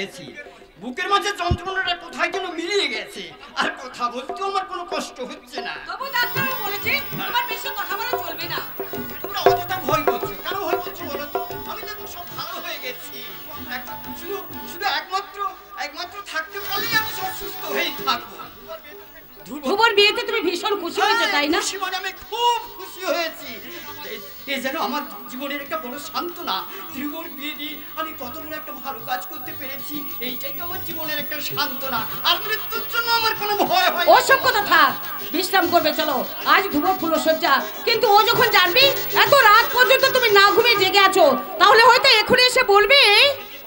উঠেছি, বুকের মাঝে যন্ত্রণাটা কোথায় যেন মিলিয়ে গেছে, আর কথা বলতেও আমার কোনো কষ্ট হচ্ছে না। তবু ডাক্তার বলেছে তোমার বেশি কথা বলা চলবে না। তোমরা অযথা ভয় করছো, কেন ভয় করছো বলো তো? আমি দেখো সব ভালো হয়ে গেছি, শুধু শুধু একমাত্র থাকতে পারলেই আমি সব সুস্থ হয়েই থাকবো। ধ্রুবর বিয়েতে তুমি ভীষণ খুশি হয়েছো তাই না? খুশি মানে আমি খুব খুশি হয়েছি। এ যেন আমার জীবনের একটা বড় সান্ত্বনা। ধ্রুবর বিয়ে দিয়ে আমি কত বড় একটা ভালো কাজ করতে পেরেছি, এইটাই তো আমার জীবনের একটা সান্ত্বনা। আর মৃত্যুর জন্য আমার কোনো ভয় হয় না। ওসব কথা থাক, বিশ্রাম করবে চলো। আজ ধ্রুবর ফুলশয্যা, কিন্তু ও যখন জানবি এত রাত পর্যন্ত তুমি না ঘুমিয়ে জেগে আছো, তাহলে হয়তো এখনই এসে বলবে।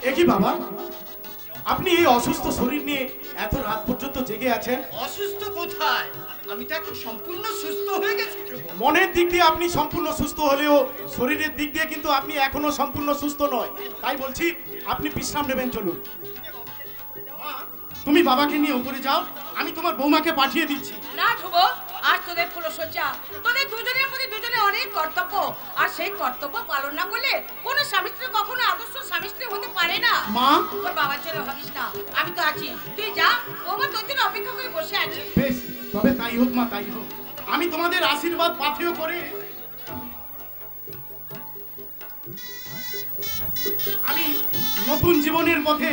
এ কি বাবা, আপনি এই অসুস্থ শরীর নিয়ে এত রাত পর্যন্ত জেগে আছেন? অসুস্থ কোথায়, আমি তো এখন সম্পূর্ণ সুস্থ হয়ে গেছি। মনের দিক দিয়ে আপনি সম্পূর্ণ সুস্থ হলেও শরীরের দিক দিয়ে কিন্তু আপনি এখনো সম্পূর্ণ সুস্থ নয়। তাই বলছি আপনি বিশ্রাম নেবেন, চলুন। তুমি বাবাকে নিয়ে উপরে যাও, আমি তোমার বৌমাকে পাঠিয়ে দিচ্ছি। না ধ্রুব, আজ তোদের ফুলশয্যা, তোদের দুজনের প্রতি দুজনে অনেক কর্তব্য, আর সেই কর্তব্য পালন না করলে কোনো স্বামী স্ত্রী কখনো আদর্শ স্বামী স্ত্রী হতে পারে না। মা, তোর বাবার জন্য ভাবিস না, আমি তো আছি, তুই যা। বৌমা তোর জন্য অপেক্ষা করে বসে আছে। বেশ, তবে তাই হোক মা, তাই হোক। আমি তোমাদের আশীর্বাদ পাথেয় করে আমি নতুন জীবনের পথে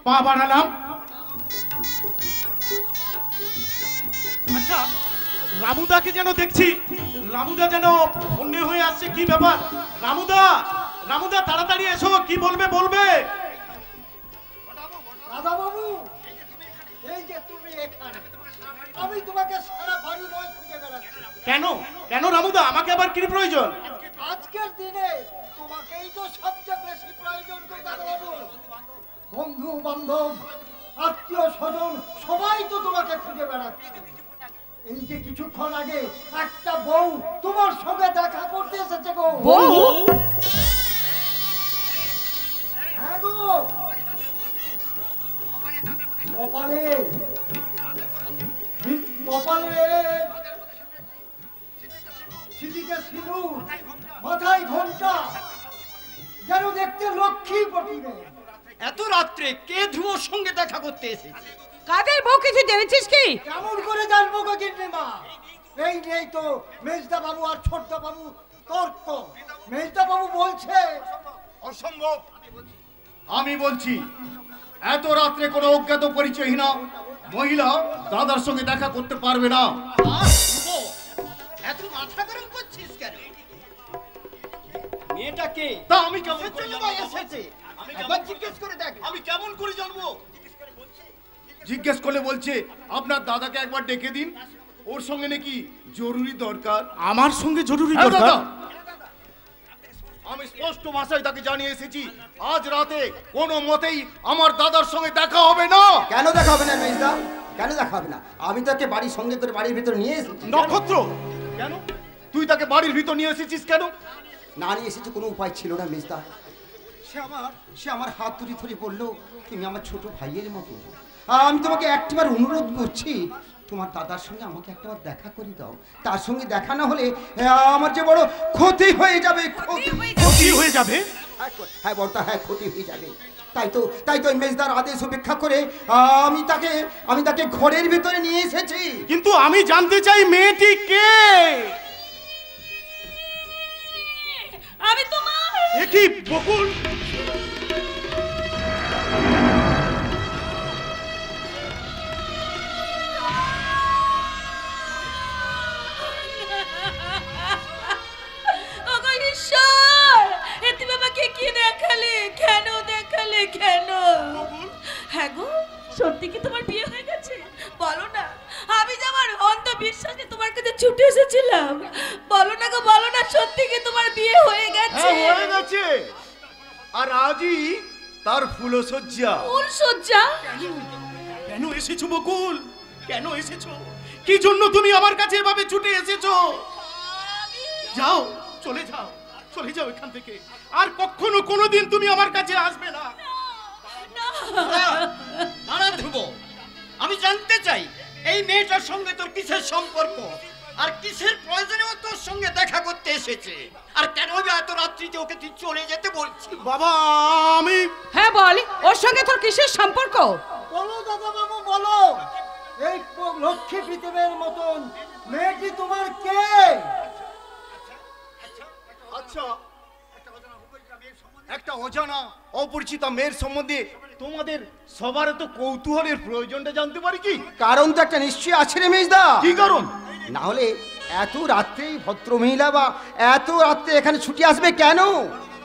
পা বাড়ালাম। আচ্ছা, রামুদাকে যেন দেখছি, রামুদা যেন অন্য হয়ে আসছে, কি ব্যাপার? রামুদা, রামুদা তাড়াতাড়ি এসো, কি বলবে বলবে। রাধা বাবু, এই যে তুমি এখানে, আমি তোমাকে সারা বাড়ি বই খুঁজে বেড়াচ্ছি। কেন কেন রামুদা, আমাকে আবার কি প্রয়োজন? আজকের দিনে তোমাকেই তো সবচেয়ে বেশি প্রয়োজন গো দাদা বাবু। বন্ধু বান্ধব, আত্মীয় স্বজন সবাই তো তোমাকে খুঁজে বেড়াচ্ছে। এই যে কিছুক্ষণ আগে একটা বউ তোমার সঙ্গে দেখা করতে এসেছে গো। বউ? হ্যাঁ গো, কপালে কপালে চিঠিতে সিঁদুর, মাথায় ঘোমটা, যেন দেখতে লক্ষ্মী পটিবে। এত রাত্রে কে ধ্রুবর সঙ্গে দেখা করতে এসেছে? কাদের বউ, কিছু জেনেছিস কি? কেমন করে জানবো গো গিন্নিমা? এই নেই তো মেজদা বাবু আর ছোটদা বাবু তর্ক। মেজদা বাবু বলছে অসম্ভব। আমি বলছি এত রাত্রে কোনো অজ্ঞাত পরিচয়হীনা মহিলা দাদার সঙ্গে দেখা করতে পারবে না। ধ্রুব, এত মাথা গরম করছিস কেন? মেয়েটা কে? তা আমি কেমন করে এসেছে জানবো? বা এসেছে? একবার জিজ্ঞেস করে দেখ। আমি কেমন করে জানবো? জিজ্ঞেস করলে বলছে আপনার দাদাকে একবার ডেকে দিন, ওর সঙ্গে নাকি জরুরি দরকার। আমার সঙ্গে জরুরি হ্যাঁ দরকার? দাদা, আমি স্পষ্ট ভাষায় তাকে জানিয়ে এসেছি আজ রাতে কোনো মতেই আমার দাদার সঙ্গে দেখা হবে না। কেন দেখা হবে না মেজদা? কেন দেখা হবে না? আমি তাকে বাড়ির সঙ্গে করে বাড়ির ভিতর নিয়ে এসেছি। নক্ষত্র, কেন তুই তাকে বাড়ির ভিতর নিয়ে এসেছিস কেন? না নিয়ে এসেছি, কোনো উপায় ছিল না মেজদা। সে আমার হাত ধরে ধরে বললো, তুমি আমার ছোট ভাইয়ের মতো, আমি তোমাকে একটিবার অনুরোধ করছি, তোমার দাদার সঙ্গে আমাকে একটাবার দেখা করে দাও। তার সঙ্গে দেখা না হলে আমার যে বড় ক্ষতি হয়ে যাবে। ক্ষতি হয়ে যাবে? হ্যাঁ বড়টা, হ্যাঁ ক্ষতি হয়ে যাবে। তাই তো মেজদার আদেশ উপেক্ষা করে আমি তাকে ঘরের ভিতরে নিয়ে এসেছি। কিন্তু আমি জানতে চাই মেয়েটি কে? আমি তোমার। এ কি বকুল? হ্যাঁ গো, সত্যি কি তোমার বিয়ে হয়ে গেছে? বলো না, আমি যে আমার অন্ধ বিশ্বাসে তোমার কাছে ছুটে এসেছিলাম। বলো না গো, বলো না, সত্যি কি তোমার বিয়ে হয়ে গেছে? হ্যাঁ হয়ে গেছে, আর আজই তার ফুলশয্যা। ফুলশয্যা? কেন এসেছো বকুল? কেন এসেছো? কি জন্য তুমি আমার কাছে এভাবে ছুটে এসেছো? যাও, চলে যাও, চলে যাও এখান থেকে। আর কখনো কোনোদিন তুমি আমার কাছে আসবে না। না ধ্রুব, আমি জানতে চাই এই মেয়েটার সঙ্গে তোর কিসের সম্পর্ক? আর কিসের প্রয়োজনে ও তোর সঙ্গে দেখা করতে এসেছে? আর কেন এত রাত্রিতে ওকে তুই চলে যেতে বলছিস? বাবা আমি হ্যাঁ বল, ওর সঙ্গে তোর কিসের সম্পর্ক? বলো দাদা বাবু বলো, এই লক্ষ্মী পৃথিবীর মতন মেয়েটি তোমার কে? আচ্ছা, একটা অজানা অপরিচিতা মেয়ের সম্বন্ধে তোমাদের সবার তো কৌতূহলের প্রয়োজনটা জানতে পারি কি? কারণ তো একটা নিশ্চয়ই আছে রে মেজদা। কি কারণ? না হলে এত রাত্রেই ভদ্র মহিলা বা এত রাত্রে এখানে ছুটি আসবে কেন?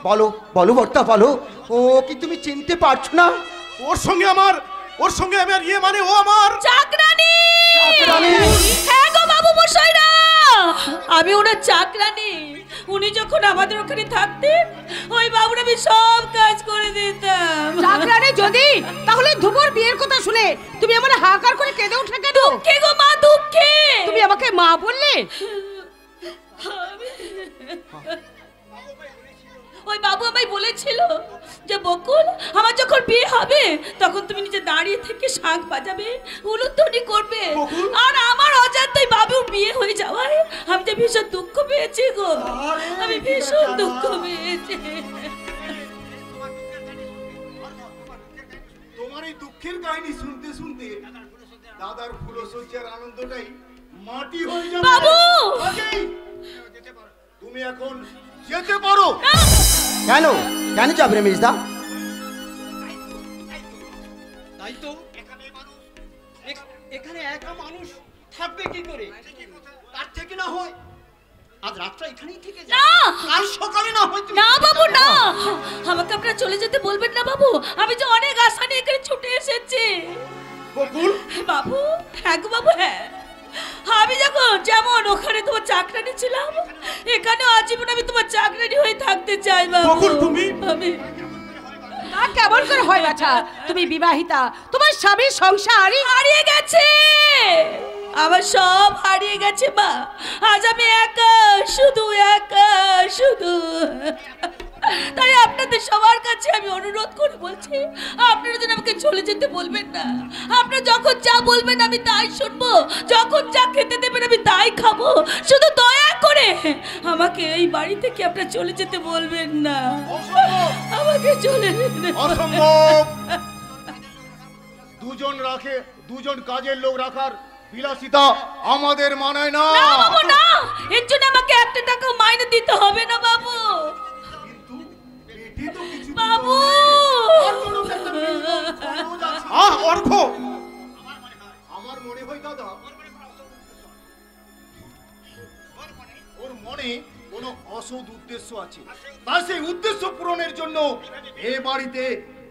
বলো বলো বর্তা বলো, ও কি তুমি চিনতে পারছো না? ওর সঙ্গে আমার ইয়ে মানে ও আমার চাকরানি! চাকরানি! হ্যাঁ গো বাবু মশাইরা, আমি ওনার চাকরানি। উনি যখন আমাদের ওখানে থাকতেন, ওই বাবুর আমি সব কাজ করে দিতাম। চাকরানি যদি, তাহলে ধ্রুবর বিয়ের কথা শুনে তুমি আমার হাহাকার করে কেঁদে ওঠে কেন? কে গো মা, দুঃখে তুমি আমাকে মা বললে? ওই বাবু আমায় বলেছিল যে বকুল, আমার যখন বিয়ে হবে তখন তুমি নিচে দাঁড়িয়ে থেকে শাঁখ বাজাবে, উলুধ্বনি করবে। আর আমার অজান্তেই বাবুর বিয়ে হয়ে যাওয়ায় আমি যে ভীষণ দুঃখ পেয়েছি গো, আমি ভীষণ দুঃখ পেয়েছি। তোমার এই দুঃখের কাহিনী শুনতে শুনতে দাদার ফুলসজ্জার আনন্দটাই মাটি হয়ে যাবে। বাবু! কাজেই তুমি এখন যেতে পারো। কেন কেন যাবে রে মেজদা? তাই তো এখানে একা মানুষ থাকবে কি করে? তার থেকে না হয় আজ রাতটা এখানেই থেকে না! যাবে, কাল সকালে না হয় না বাবু না, আমাকে আপনারা চলে যেতে বলবেন না বাবু। আমি যে অনেক আশা নিয়ে এখানে ছুটে এসেছি। বকুল, বাবু, হ্যাঁ গো বাবু, হ্যাঁ, আমি যখন যেমন ওখানে তোমার চাকরানি ছিলাম, এখানে আজীবন আমি তোমার চাকরানি হয়ে থাকতে চাই বাবু। বকুল, তুমি- আমি তা কেমন করে হয় বাছা? তুমি বিবাহিতা, তোমার স্বামীর সংসার হারিয়ে গেছে, আমার সব হারিয়ে গেছে মা। আজ আমি একা, শুধু একা, শুধু। তাই আপনাদের সবার কাছে আমি অনুরোধ করে বলছি, আপনারা যেন আমাকে চলে যেতে বলবেন না। আপনারা যখন যা বলবেন আমি তাই শুনবো, যখন যা খেতে দেবেন আমি তাই খাবো। শুধু দয়া করে আমাকে এই বাড়ি থেকে আপনারা চলে যেতে বলবেন না। আমাকে চলে যেতে অসম্ভব। দুজন কাজের লোক রাখার বিলাসিতা আমাদের মানায় না। না বাবু না, এর জন্য আমাকে 1 টাকা মাইনে দিতে হবে না বাবু। বাবু! অর্ঘ, আমার মনে হয় দাদা ওর মনে কোনো অসৎ উদ্দেশ্য আছে। তার সেই উদ্দেশ্য পূরণের জন্য এ বাড়িতে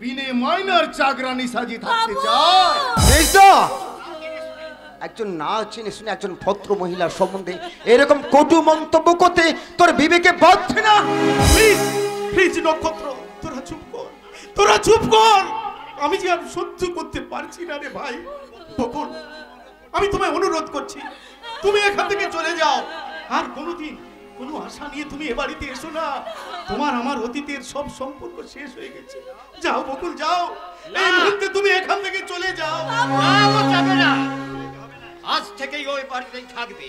বিনে মাইনার চাকরানি সাজি থাকতে চায়। মেজদা, একজন না চিনে শুনে একজন ভদ্র মহিলার সম্বন্ধে এরকম কটু মন্তব্য করতে তোর বিবেকে বাধছে না? প্লিজ প্লিজ নক্ষত্র, তোরা চুপ কর। আমি যে আর সহ্য করতে পারছি না রে ভাই। বকুল, আমি তোমায় অনুরোধ করছি, তুমি এখান থেকে চলে যাও। আর কোনোদিন কোনো আশা নিয়ে তুমি এ বাড়িতে এসো না। তোমার আমার অতীতের সব সম্পর্ক শেষ হয়ে গেছে। যাও বকুল, যাও। এই মুহূর্তে তুমি এখান থেকে চলে যাও। না, ও যাবে না। আজ থেকেই ওই বাড়িতেই থাকবে।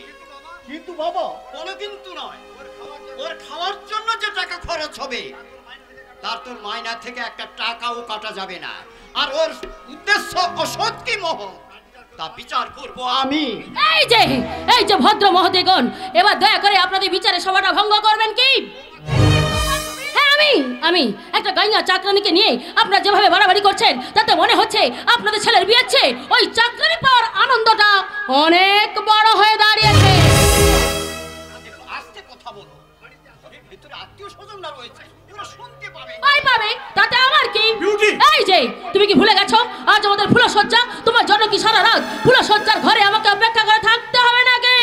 কিন্তু বাবা, কোনো কিন্তু নয়। ওর খাওয়ার জন্য যে টাকা খরচ হবে তার তোর মাইনা থেকে একটা টাকাও কাটা যাবে না। আর ওর উদ্দেশ্য অসৎ কি মহৎ তা বিচার করব আমি। এই যে ভদ্র মহোদয়গণ, এবার দয়া করে আপনাদের বিচারে সভাটা ভঙ্গ করবেন কি? হ্যাঁ, আমি একটা গাইয়া চাকরানিকে নিয়ে আপনারা যেভাবে বাড়াবাড়ি করছেন, তাতে মনে হচ্ছে আপনাদের ছেলের বিয়ের চেয়ে ওই চাকরানি পাওয়ার আনন্দটা অনেক বড় হয়ে দাঁড়িয়েছে। একটু আস্তে কথা বলো, এর ভিতরে আত্মীয় স্বজনরা রয়েছে, ওরা শুনতে পাবে। পাবে, তাতে আমার কি? বিউটি! এই যে তুমি কি ভুলে গেছো আজ আমাদের ফুলসজ্জা? তোমার জন্য কি সারা রাত ফুলসজ্জার ঘরে আমাকে অপেক্ষা করে থাকতে হবে নাকি?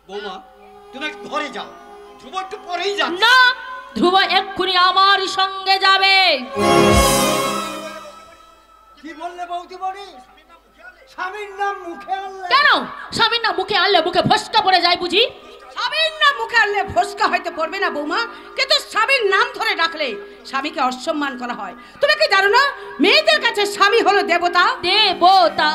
বৌমা, তুমি একটু ঘরে যাও, ধ্রুব একটু পরেই যাচ্ছে। না, ধ্রুব এক্ষুনি আমার সঙ্গে যাবে। কি বললে বৌদিমণি? স্বামীর নাম মুখে আনলে? কেন? স্বামীর নাম মুখে আনলে মুখে ফসকা পড়ে যায় বুঝি? স্বামীর নাম মুখে আনলে ফসকা হয়তো পড়বে না বৌমা, কিন্তু স্বামীর নাম ধরে রাখলে স্বামীকে অসম্মান করা হয়। তুমি কি জানো না, মেয়েদের কাছে স্বামী হলো দেবতা? দেবতা?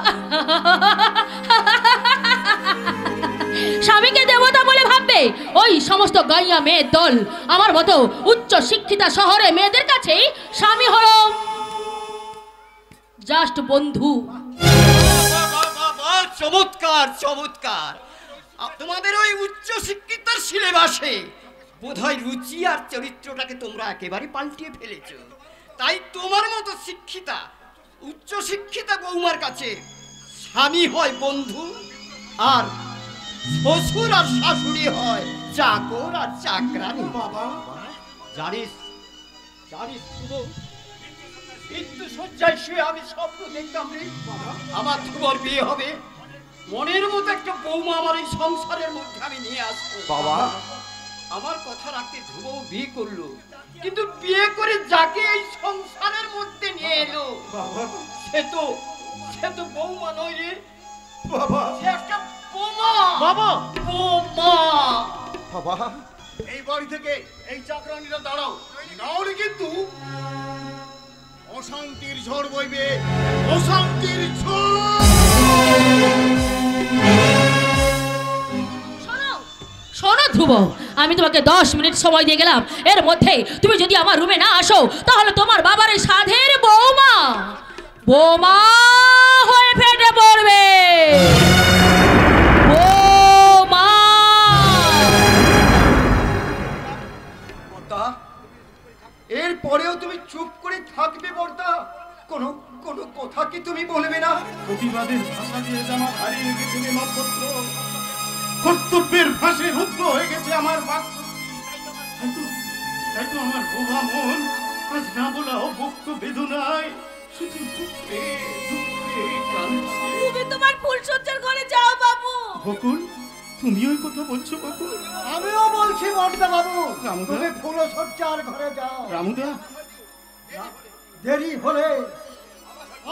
স্বামীকে দেবতা বলে ভাববে ওই সমস্ত গাইয়া মেয়ের দল। আমার মতো উচ্চ শিক্ষিতা শহরে মেয়েদের কাছেই স্বামী হলো জাস্ট বন্ধু। চমৎকার চমৎকার। তোমাদের ওই উচ্চ শিক্ষিতার সিলেবাসে বোধহয় রুচি আর চরিত্রটাকে তোমরা একেবারে পাল্টিয়ে ফেলেছো। তাই তোমার মতো শিক্ষিতা উচ্চ শিক্ষিতা বৌমার কাছে স্বামী হয় বন্ধু, আর শ্বশুর আর শাশুড়ি হয় চাকর আর চাকরানি। বাবা জানিস জানিস শুধু মৃত্যু শয্যায় শুয়ে আমি স্বপ্ন দেখতাম রে আমার তোমার বিয়ে হবে, মনের মতো একটা বৌমা আমার এই সংসারের মধ্যে আমি নিয়ে আসবো। বাবা আমার কথা রাখতে ধ্রুব বিয়ে করলো, কিন্তু বিয়ে করে যাকে এই সংসারের মধ্যে নিয়ে এলো সে তো বৌমা নয় রে বাবা, সে একটা বোমা। বাবা বোমা। বাবা এই বাড়ি থেকে এই চাকরানিরা দাঁড়াও, না হলে কিন্তু অশান্তির ঝড় বইবে, অশান্তির ঝড়। শোনো ধ্রুব, আমি তোমাকে 10 মিনিট সময় দিয়ে গেলাম, এর মধ্যে তুমি যদি আমার রুমে না আসো তাহলে তোমার বাবার এই সাধের বৌমা বোমা হয়ে ফেটে পড়বে। বোমা। বর্দা, এর পরেও তুমি চুপ করে থাকবে বর্দা? কোনো কোনো কথা কি তুমি বলবে না? প্রতিবাদের ভাষা দিয়ে আমার হারিয়ে গেছে নক্ষত্র, কর্তব্যের ফাঁসে রুদ্ধ হয়ে গেছে আমার বাক। তাই তো আমার বোবা মন আজ না বলাও ভক্ত বেদনায় শুধু দুঃখে দুঃখে কাঁদছে। তুমি তোমার ফুলসজ্জার ঘরে যাও বাবু। বকুল, তুমি ওই কথা বলছো বকুল? আমিও বলছি বর্দা বাবু, রামুদা? তুমি ফুলসজ্জার ঘরে যাও। রামুদা, দেরি হলে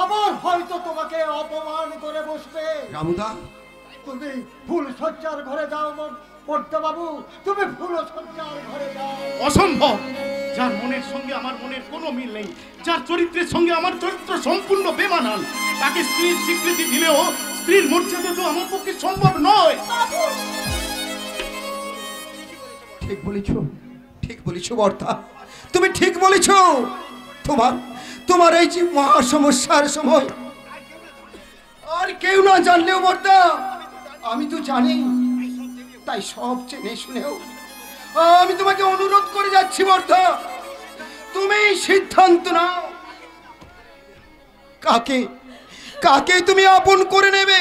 আবার হয়তো তোমাকে অপমান করে বসবে। রামুদা, তুমি ফুলসজ্জার ঘরে যাও বর্দা বাবু, তুমি ফুলসজ্জার ঘরে যাও। অসম্ভব। যার মনের সঙ্গে আমার মনের কোনো মিল নেই, যার চরিত্রের সঙ্গে আমার চরিত্র সম্পূর্ণ বেমানান, তাকে স্ত্রীর স্বীকৃতি দিলেও স্ত্রীর মর্যাদা তো আমার পক্ষে সম্ভব নয়। ঠিক বলেছো, ঠিক বলেছো বর্দা, তুমি ঠিক বলেছো। তোমার এই যে মহা সমস্যার সময় আর কেউ না জানলেও বর্দা আমি তো জানি, তাই সব জেনে শুনেও আমি তোমাকে অনুরোধ করে যাচ্ছি বর্দা, তুমি সিদ্ধান্ত নাও কাকে তুমি আপন করে নেবে,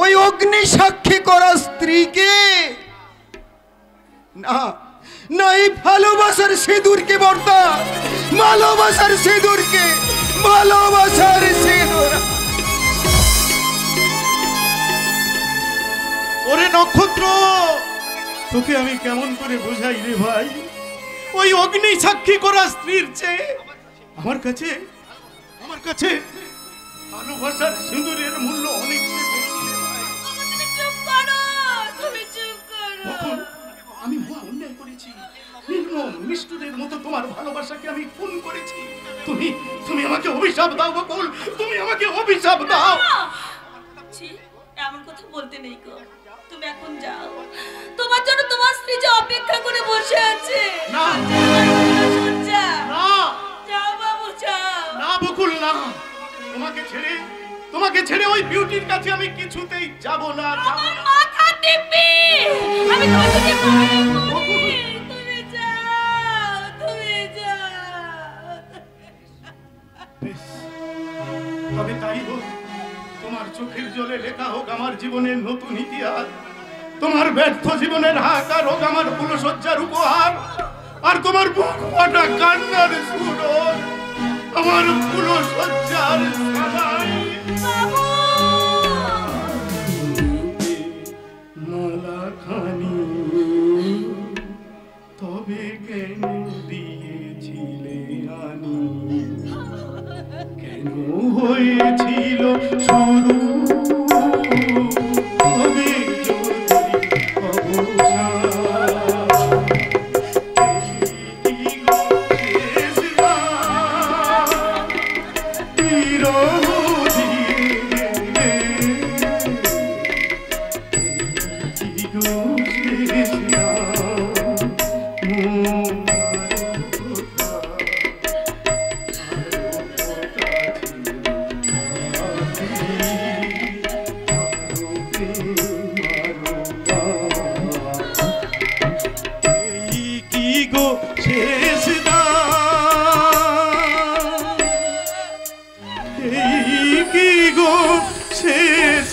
ওই অগ্নি সাক্ষী করা স্ত্রীকে না এই ভালোবাসার সিঁদুরকে বর্দা, ভালোবাসার সিঁদুরকে, ভালোবাসার সিঁদুর। ওরে নক্ষত্র, তোকে আমি কেমন করে বোঝাই রে ভাই, ওই অগ্নি সাক্ষী করা স্ত্রীর চেয়ে আমার কাছে ভালোবাসার সিঁদুরের মূল্য অনেক বেশি রে ভাই। তুমি চুপ করো, তুমি চুপ করো। বকুল, আমি মহা অন্যায় করেছি, নির্মম নিষ্ঠুরের মতো তোমার ভালোবাসাকে আমি খুন করেছি। তুমি আমাকে অভিশাপ দাও বকুল, তুমি আমাকে অভিশাপ দাও। ছি, এমন কথা বলতে নেই গো। তুমি এখন যাও, তোমার জন্য তোমার স্ত্রী যে অপেক্ষা করে বসে আছে। না সজ্জা, না যাও বাবু যাও। না বকুল না, তোমাকে ছেড়ে ওই বিউটির কাছে আমি কিছুতেই যাব না, যাব আমার না। মাথা টিপি, আমি তোমাকে মারি করি। তুমি যাও, তুমি যাও। বেশ, তবে তাই হোক, তোমার চোখের জলে লেখা হোক আমার জীবনের নতুন ইতিহাস, তোমার ব্যর্থ জীবনের হাহাকার হোক আমার ফুলসজ্জার উপহার, আর তোমার বুক ফাটা কান্নার সুর হোক আমার ফুলসজ্জার সাজাই। মালা খানি তবে কেন দিয়েছিলে আনি, কেন হয়েছিল শুরু তবে যদি অবসান, এই কি গো শেষ গান, বিরহ দিয়ে কি গো শেষ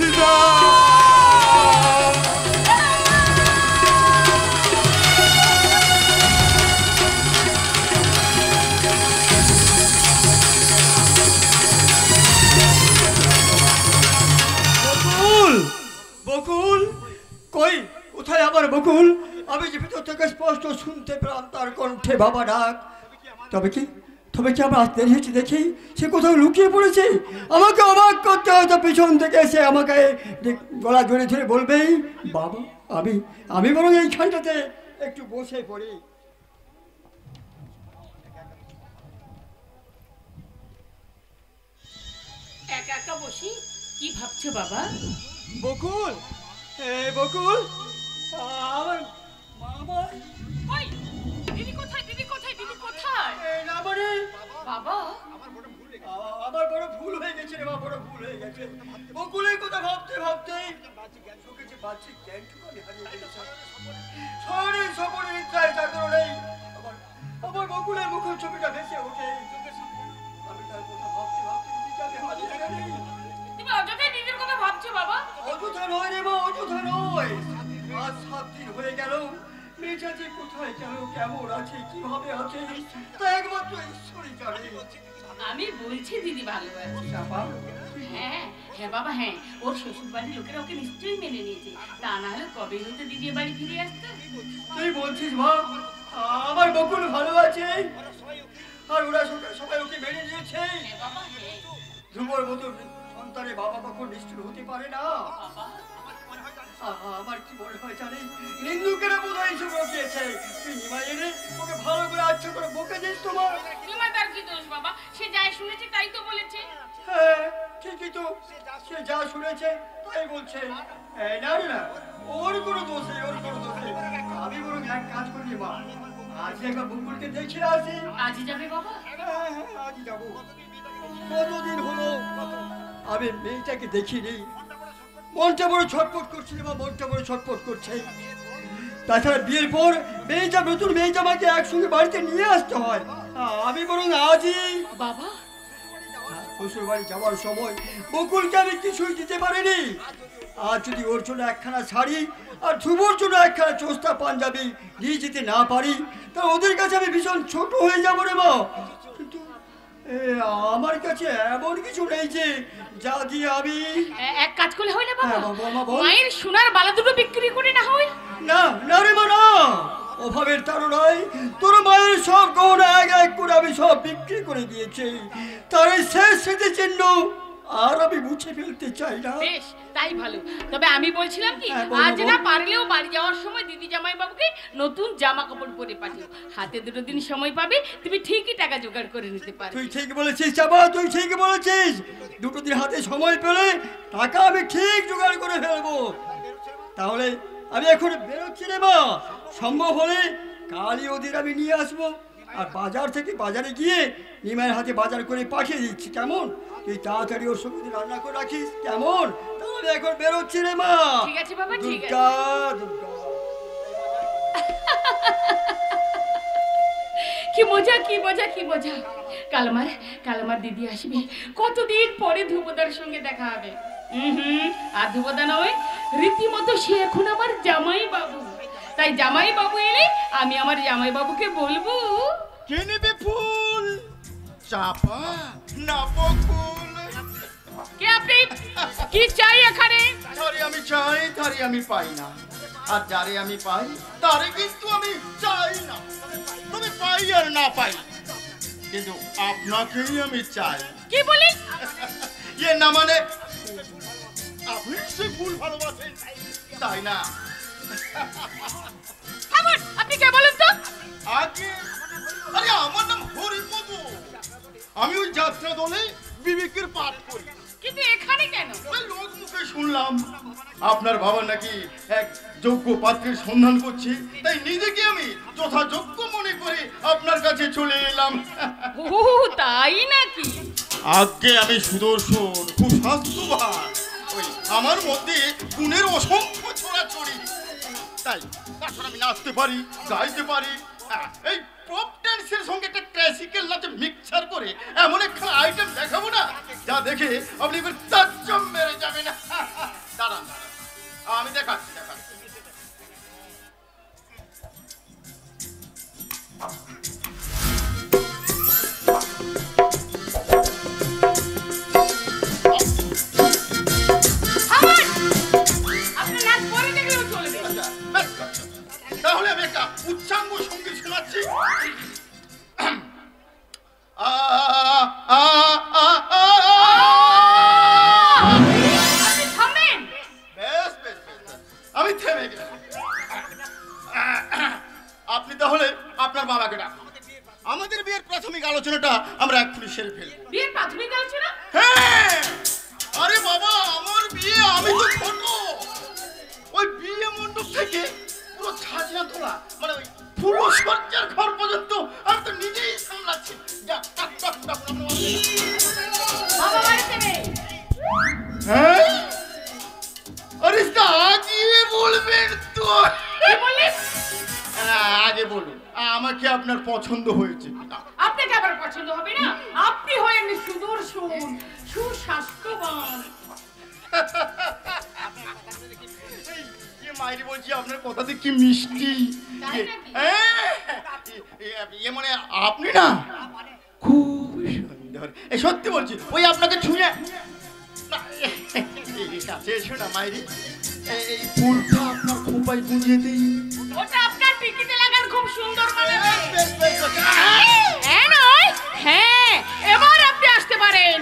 বকুল কই কোথায় আমার বকুল? আমি যে ভিতর থেকে স্পষ্ট শুনতে পেলাম তার কণ্ঠে বাবা ডাক। তবে কি আমার আসতে এসেছি দেখি সে কোথাও লুকিয়ে পড়েছে। আমাকে অবাক করতে হয়তো পিছন থেকে এসে আমাকে গলা জড়িয়ে ধরে বলবেই বাবা। আমি বরং এইখানটাতে একটু বসে পড়ি। একা একা বসি কি ভাবছো বাবা? বকুল বকুল আমার মামা কই দিদি কোথায়? দিদি কোথায়? দিদি কোথায়? না মানে বাবা আমার বড় ভুল হয়ে গেছে রে, বড় ভুল হয়ে গেছে। বকুলের কথা ভাবতে ভাবতে চোখে যে বাহ্যিক জ্ঞানটুকু আমি হারিয়ে ফেলেছি। শহরের সকলের ইচ্ছায় চাকর নেই। আমার বকুলের মুখের ছবিটা ভেসে ওঠে চোখের সামনে। আমি তার কথা ভাবতে ভাবতে নিজেকে হারিয়ে ফেলি। তুমি অযথাই দিদির কথা ভাবছো বাবা? অযথা নয় রে মা, অযথা নয়। আজ 7 দিন হয়ে গেল মেয়েটা যে কোথায় গেল, কেমন আছে, কিভাবে আছে তা একমাত্র ঈশ্বরই জানে। আমি বলছি দিদি ভালো আছে। হ্যাঁ হ্যাঁ বাবা হ্যাঁ, ওর শ্বশুর বাড়ির লোকেরা ওকে নিশ্চয়ই মেনে নিয়েছে, তা না হলে কবে হয়তো দিদি বাড়ি ফিরে আসতো। তুই বলছিস মা আমার বকুল ভালো আছে আর ওরা সবাই ওকে মেনে নিয়েছে? ধ্রুবর মতো সন্তানের বাবা কখন নিষ্ঠুর হতে পারে না। আমার কি মনে হয় জানি নিন্দুকেরা বোধ হয় এসব রটিয়েছে। তুই নিমাই এনে ওকে ভালো করে আচ্ছা করে বকে দিস। তোমার নিমাই তার কি দোষ বাবা? সে যাই শুনেছে তাই তো বলেছে। হ্যাঁ ঠিকই তো, সে যা শুনেছে তাই বলছে। না না ওর কোনো দোষ নেই, ওর কোনো দোষ নেই। আমি বরং এক কাজ করি মা, আজ একবার বকুলকে দেখে আসি। আজই যাবে বাবা? হ্যাঁ আজই যাবো। কতদিন হলো আমি মেয়েটাকে দেখিনি, মনটা বড় ছটফট করছে বা মনটা বড় ছটফট করছে। তাছাড়া বিয়ের পর মেয়েটা নতুন মেয়েটা আমাকে একসঙ্গে বাড়িতে নিয়ে আসতে হয়। আমি বরং আজই বাবা শ্বশুর বাড়ি যাওয়ার সময় বকুলকে আমি কিছুই দিতে পারিনি। আর যদি ওর জন্য একখানা শাড়ি আর ধ্রুবর জন্য একখানা চোস্তা পাঞ্জাবি নিয়ে যেতে না পারি তা ওদের কাছে আমি ভীষণ ছোট হয়ে যাবো রে মা। কিন্তু আমার কাছে এমন কিছু নেই যে যা দিয়ে আমি এক কাজ করলে হয় না বাবা? হ্যাঁ, বাবা, বল। মায়ের সোনার বালা দুটো বিক্রি করে না হয়? না না রে মা না, অভাবের তাড়নায় তোর মায়ের সব গহনা এক এক করে আমি সব বিক্রি করে দিয়েছি। তার এই শেষ স্মৃতিচিহ্ন আর আমি মুছে ফেলতে চাই না। বেশ তাই ভালো। তবে আমি বলছিলাম কি, হ্যাঁ, বলো, আজ বলো। না পারলেও বাড়ি যাওয়ার সময় দিদি জামাই বাবুকে নতুন জামা কাপড় পরে পাঠিও। হাতে 2 দিন সময় পাবে, তুমি ঠিকই টাকা জোগাড় করে নিতে পারবে। তুই ঠিক বলেছিস চাপা, তুই ঠিক বলেছিস। 2 দিন হাতে সময় পেলে টাকা আমি ঠিক জোগাড় করে ফেলবো। তাহলে আমি এখন বেরোচ্ছি রে মা, সম্ভব হলে কালই ওদের আমি নিয়ে আসবো। আর বাজার থেকে বাজারে গিয়ে নিমাইয়ের হাতে বাজার করে পাঠিয়ে দিচ্ছি, কেমন? তুই তাড়াতাড়ি ওর সঙ্গে রান্না করে রাখিস, কেমন? তাহলে এখন বেরোচ্ছি রে মা। ঠিক আছে বাবা, ঠিক আছে। দুর্গা দুর্গা। কি মজা কি মজা কি মজা। কালামার দিদি আসবে, কতদিন পরে ধ্রুবদার সঙ্গে দেখা হবে। আর ধ্রুবদা নয়, রীতিমতো সে এখন আমার জামাই বাবু। তাই জামাই বাবু এলে আমি আমার জামাই বাবুকে বলবো, কে নেবে ফুল? চাপা না বকুল? কে আপনি? কি চাই এখানে? যারে আমি চাই তারে আমি পাই না, আর যারে আমি পাই তারে কিন্তু আমি চাই না। তবে পাই আর না পাই, কিন্তু আপনাকেই আমি চাই। কি বলি? ইয়ে না মানে আপনি সে ফুল ভালোবাসেন তাই না? থামুন, আপনি কে বলেন তো? আগে আরে আমার নাম হরিপদ। আমি ওই যাত্রা দলে বিবেকের পাঠ করি। কিন্তু এখানে কেন? ওই লোক মুখে শুনলাম আপনার বাবা নাকি এক যোগ্য পাত্রের সন্ধান করছে, তাই নিজেকে আমি যথাযোগ্য মনে করে আপনার কাছে চলে এলাম। ও তাই নাকি? আজকে আমি সুদর্শন, খুব স্বাস্থ্যবান, ওই আমার মধ্যে গুণের অসংখ্য ছড়াছড়ি, তাই তাছাড়া আমি নাচতে পারি, গাইতে পারি। এই পপ ড্যান্সের সঙ্গে একটা ক্লাসিক্যাল নাচে মিক্সচার করে এমন একটা আইটেম দেখাবো না, যা দেখে আপনি এবার তাজ্জব মেরে যাবেন। দাঁড়ান, আমি দেখাচ্ছি। তাহলে আমি একটা উচ্চাঙ্গ সঙ্গীত শোনাচ্ছি। আমি থেমে গেলাম। আপনি তাহলে আপনার বাবাকে ডাকুন। আমাদের বিয়ের প্রাথমিক আলোচনাটা আমরা এক্ষুনি সেরে ফেলব। বিয়ের প্রাথমিক আলোচনা? হ্যাঁ, আরে বাবা, আমার বিয়ে, আমি তো ছোট। ওই বিয়ে মণ্ডপ থেকে পুরো ছাজিয়া তোলা, মানে ওই পুরো সজ্জার ঘর পর্যন্ত আমি তো নিজেই সামলাচ্ছি। বাবা বাড়িতে নেই। হ্যাঁ, আরে আগে বলবেন তো। কি বললিস? আগে বলুন, আমাকে আপনার পছন্দ হয়েছে কিনা? আপনাকে আবার পছন্দ হবে না? আপনি হলেন সুদর্শন, সুস্বাস্থ্যবান। মাইরি বলছি, আপনার কথাতে কি মিষ্টি। মানে আপনি না খুব সুন্দর, সত্যি বলছি। ওই আপনাকে ছুঁয়ে কাছে এসো না মাইরি, এই ফুলটা আপনার খোপায় গুঁজে দিই। ওটা আপনার টিকিতে লাগান, খুব সুন্দর মানাবে। হ্যাঁ নয়, হ্যাঁ, এবার আপনি আসতে পারেন।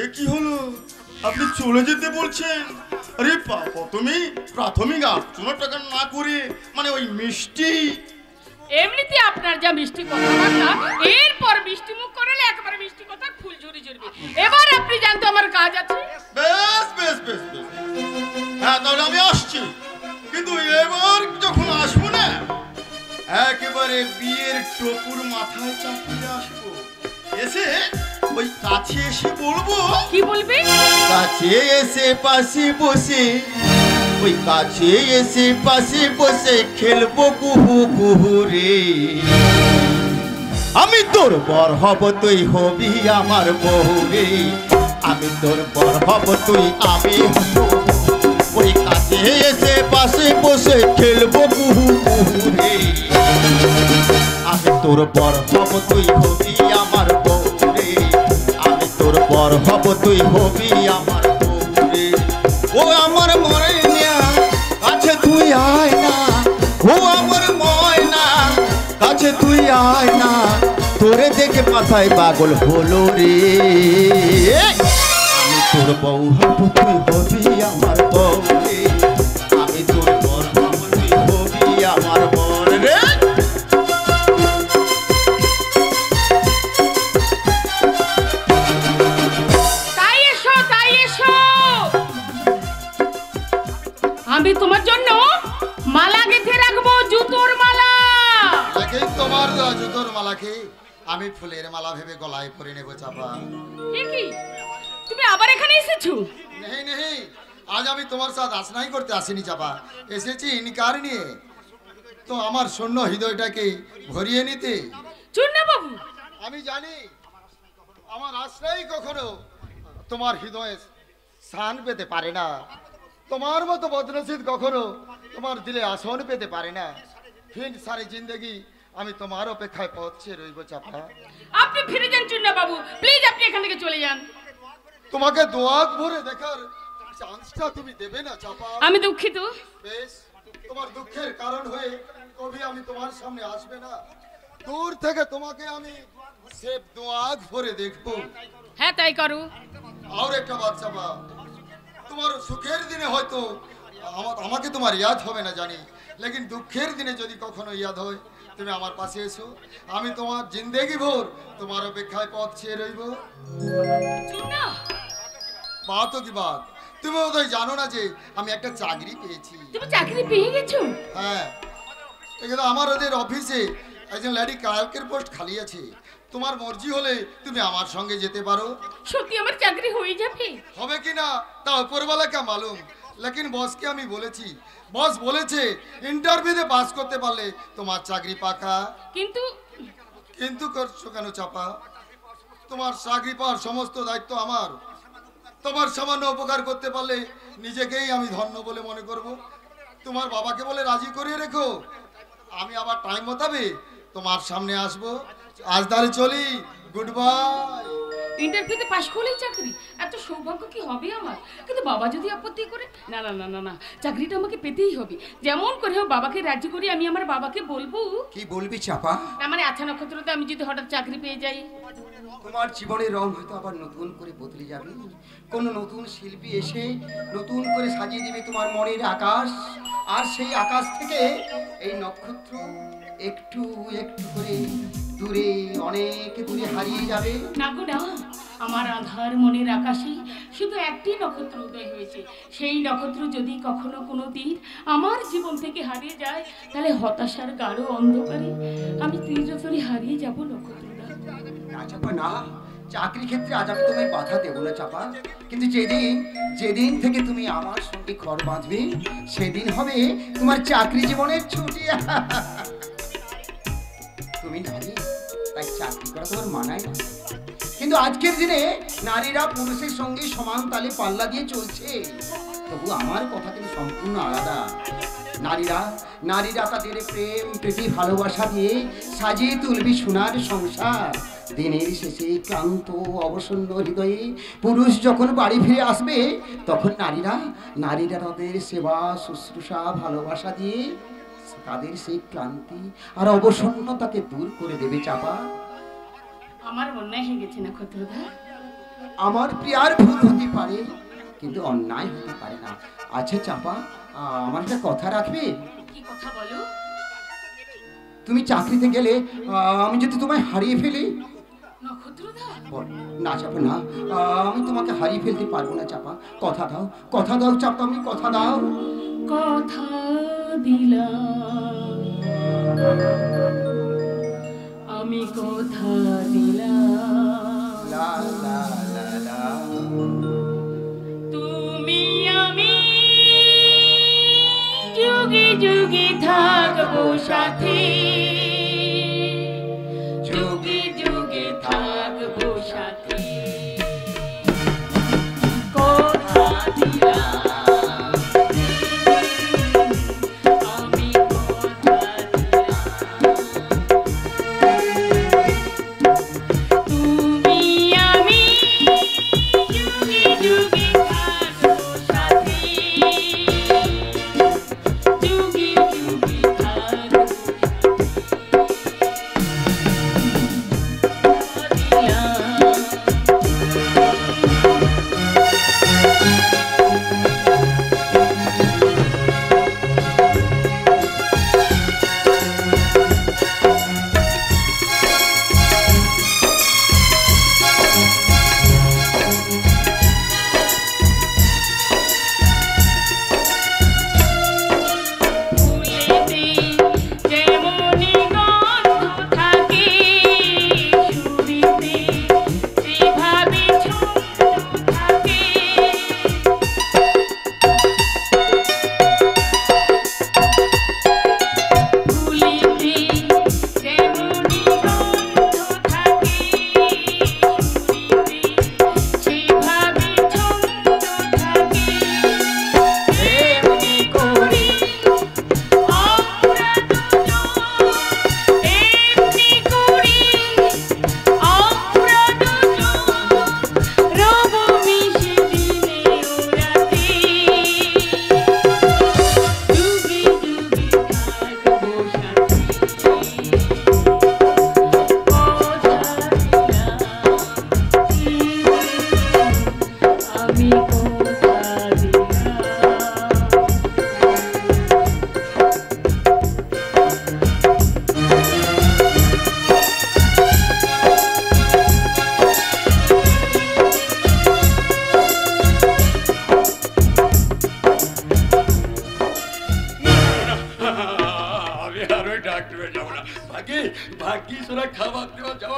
এ কি হলো, আপনি চলে যেতে বলছেন? আরে বাবা, তুমি প্রাথমিক আলোচনাটা না করে মানে ওই মিষ্টি। এমনিতে আপনার যা মিষ্টি কথাবার্তা, এরপর মিষ্টি মুখ করলে একেবারে মিষ্টি কথা ফুল ঝুরি ঝরবে। এবার আপনি জানতো আমার কাজ আছে। বেশ বেশ বেশ বেশ, হ্যাঁ তাহলে আমি আসছি, কিন্তু এবার যখন আসবো না একেবারে বিয়ের টপুর মাথায় চাপিয়ে আসবো। এসে ওই কাছে এসে বলবো। কি বলবি? কাছে এসে পাশে বসে, ওই কাছে এসে পাশে বসে খেলবো কুহু কুহু রে। আমি তোর বর হব, তুই হবি আমার বউ রে। আমি তোর বর হব, তুই আমি হব। ওই কাছে এসে পাশে বসে খেলবো কুহু কুহু রে। আমি তোর বর হব, তুই হবি আমার বউ রে। আমি তোর বর হব, তুই হবি আমার বউ রে। ও আমার ময়না, কাছে তুই আয় না। ও আমার ময়না, কাছে তুই আয় না। তোরে দেখে মাথায় পাগল হলো রে। আমি তোর বউ হব, তুই হবি আমার বউ রে। আমি তোর বর হব, তুই হবি আমার বর রে। তাই এসো, তাই এসো। আমি তোমার জন্য মালা গেঁথে রাখবো, জুতোর মালা। তোমার জুতোর মালাকে আমি ফুলের মালা ভেবে গলায় পরে নেবো চাপা। কি তুমি আবার এখানে এসেছো? নেই নেই, আজ আমি তোমার সাথে আসনাই করতে আসিনি চাপা, এসেছি ইনকার নিয়ে। তো আমার শূন্য হৃদয়টাকে ভরিয়ে নিতে। চূর্ণা বাবু, আমি জানি আমার আশ্রয় কখনো তোমার হৃদয়ে স্থান পেতে পারে না। তোমার মতো বদনসিব কখনো তোমার দিলে আসন পেতে পারে না। ফির সারি জিন্দগি আমি তোমার অপেক্ষায় পৌঁছে রইব চাপা। আপনি ফিরে যান চূর্ণা বাবু, প্লিজ আপনি এখান থেকে চলে যান। তোমাকে দোয়া ভরে দেখার চান্সটা তুমি দেবে না চাপা? আমি দুঃখিত। বেশ, তোমার দুঃখের কারণ হয়ে কবি আমি তোমার সামনে আসবে না। দূর থেকে তোমাকে আমি সেব দোয়া ভরে দেখবো। হ্যাঁ তাই করো। আর একটা বাচ্চা বা, তোমার সুখের দিনে হয়তো আমাকে তোমার ইয়াদ হবে না জানি, লেকিন দুঃখের দিনে যদি কখনো ইয়াদ হয় তুমি আমার পাশে এসো, আমি তোমার জিন্দেগি ভোর তোমার অপেক্ষায় পথ চেয়ে রইব। বাত কি বাত, তুমি বোধহয় জানো না যে আমি একটা চাকরি পেয়েছি। তুমি চাকরি পেয়ে গেছো? হ্যাঁ, এখানে আমার ওদের অফিসে একজন লেডি ক্লার্কের পোস্ট খালি আছে। তোমার মর্জি হলে তুমি আমার সঙ্গে যেতে পারো। সত্যি আমার চাকরি হয়ে যাবে? হবে কি না তা উপরওয়ালা কা মালুম, লেকিন বসকে আমি বলেছি, বস বলেছে ইন্টারভিউতে পাস করতে পারলে তোমার চাকরি পাকা। কিন্তু কিন্তু করছো কেন চাপা? তোমার চাকরি পাওয়ার সমস্ত দায়িত্ব আমার। তোমার সামান্য উপকার করতে পারলে নিজেকেই আমি ধন্য বলে মনে করব। তোমার বাবাকে বলে রাজি করিয়ে রেখো, আমি আবার টাইম মোতাবেক তোমার সামনে আসবো। আজ তাহলে চলি, গুড বাই। ইন্টারভিউতে পাশ করলেই চাকরি, এত সৌভাগ্য কি হবে আমার? কিন্তু বাবা যদি আপত্তি করে, না না না না না, চাকরিটা আমাকে পেতেই হবে। যেমন করে হোক বাবাকে রাজি করি, আমি আমার বাবাকে বলবো। কি বলবি চাপা? না মানে আচ্ছা নক্ষত্রতে আমি যদি হঠাৎ চাকরি পেয়ে যাই, তোমার জীবনের রং হয়তো আবার নতুন করে বদলে যাবে। কোনো নতুন শিল্পী এসে নতুন করে সাজিয়ে দেবে তোমার মনের আকাশ, আর সেই আকাশ থেকে এই নক্ষত্র একটু একটু করে দূরে, অনেক দূরে হারিয়ে যাবে। না গো না, আমার আধার মনের আকাশে শুধু একটি নক্ষত্র উদয় হয়েছে। সেই নক্ষত্র যদি কখনো কোনো দিন আমার জীবন থেকে হারিয়ে যায়, তাহলে হতাশার গাঢ় অন্ধকারে আমি চিরতরে হারিয়ে যাব নক্ষত্রটা। না চাপা না, চাকরি ক্ষেত্রে আজ আমি তোমায় বাধা দেবো না চাপা, কিন্তু যেদিন থেকে তুমি আমার সঙ্গে ঘর বাঁধবে, সেদিন হবে তোমার চাকরি জীবনের ছুটি। তুমি নারী, তাই চাকরি করা তোমার মানায় না। কিন্তু আজকের দিনে নারীরা পুরুষের সঙ্গে সমান তালে পাল্লা দিয়ে চলছে। তবু আমার কথা কিন্তু সম্পূর্ণ আলাদা। নারীরা তাদের প্রেম প্রীতি ভালোবাসা দিয়ে সাজিয়ে তুলবি সোনার সংসার। দিনের শেষে ক্লান্ত অবসন্ন হৃদয়ে পুরুষ যখন বাড়ি ফিরে আসবে, তখন নারীরা তাদের সেবা শুশ্রূষা ভালোবাসা দিয়ে তাদের সেই ক্লান্তি আর অবসন্নতাকে দূর করে দেবে চাপা। আমার অন্যায় হয়ে গেছে নক্ষত্রদা। আমার প্রিয়ার ভুল হতে পারে, কিন্তু অন্যায় হতে পারে না। আচ্ছা চাপা, আমার একটা কথা রাখবে? কি কথা বলো? তুমি চাকরিতে গেলে আমি যদি তোমায় হারিয়ে ফেলি? নক্ষত্রদা না চাপা না, আমি তোমাকে হারিয়ে ফেলতে পারবো না চাপা। কথা দাও চাপা, আমি কথা দাও। কথা দিলাম, আমি কথা দিলাম, লা লা লা লা। তুমি আমি যুগে যুগে থাকবো সাথে, যুগে যুগে থাকবো সাথে। কথা দিলাম, আমি কথা দিলাম, তুমি আমি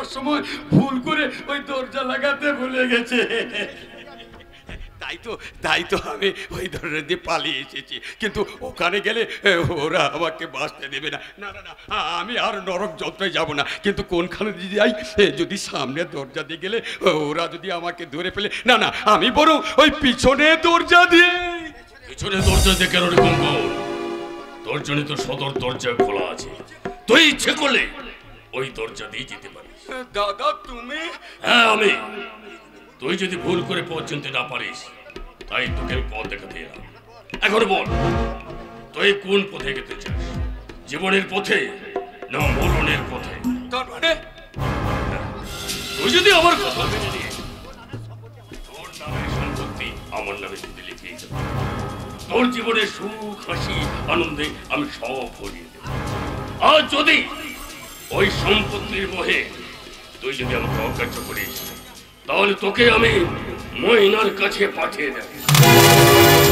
যাওয়ার সময় ভুল করে ওই দরজা লাগাতে ভুলে গেছে। তাই তো আমি ওই দরজা দিয়ে পালিয়ে এসেছি, কিন্তু ওখানে গেলে ওরা আমাকে বাঁচতে দেবে না। না না না, আমি আর নরক যন্ত্রণায় যাব না, কিন্তু কোনখানে যদি যাই, যদি সামনে দরজা দিয়ে গেলে ওরা যদি আমাকে ধরে ফেলে, না না, আমি বরং ওই পিছনে দরজা দিয়ে। পিছনে দরজা দিয়ে কেন রে কঙ্কন? তোর জন্য তো সদর দরজা খোলা আছে, তুই ইচ্ছে করলে ওই দরজা দিয়ে যেতে পারিস। দাদা তুমি? হ্যাঁ আমি। তুই যদি ভুল করে পথ চিনতে না পারিস, তাই তোকে আমি পথ দেখাতে এলাম। এখন বল, তুই কোন পথে যেতে চাস? জীবনের পথে না মরণের পথে? তার মানে তুই যদি আমার কথা মেনে নিয়ে তোর নামের সম্পত্তি আমার নামে যদি লিখে দিতে, তোর জীবনের সুখ হাসি আনন্দে আমি সব ভরিয়ে দেব। আর যদি ওই সম্পত্তির মোহে তুই যদি আমাকে অগ্রাহ্য করিস, তাহলে তোকে আমি ময়নার কাছে পাঠিয়ে দেব।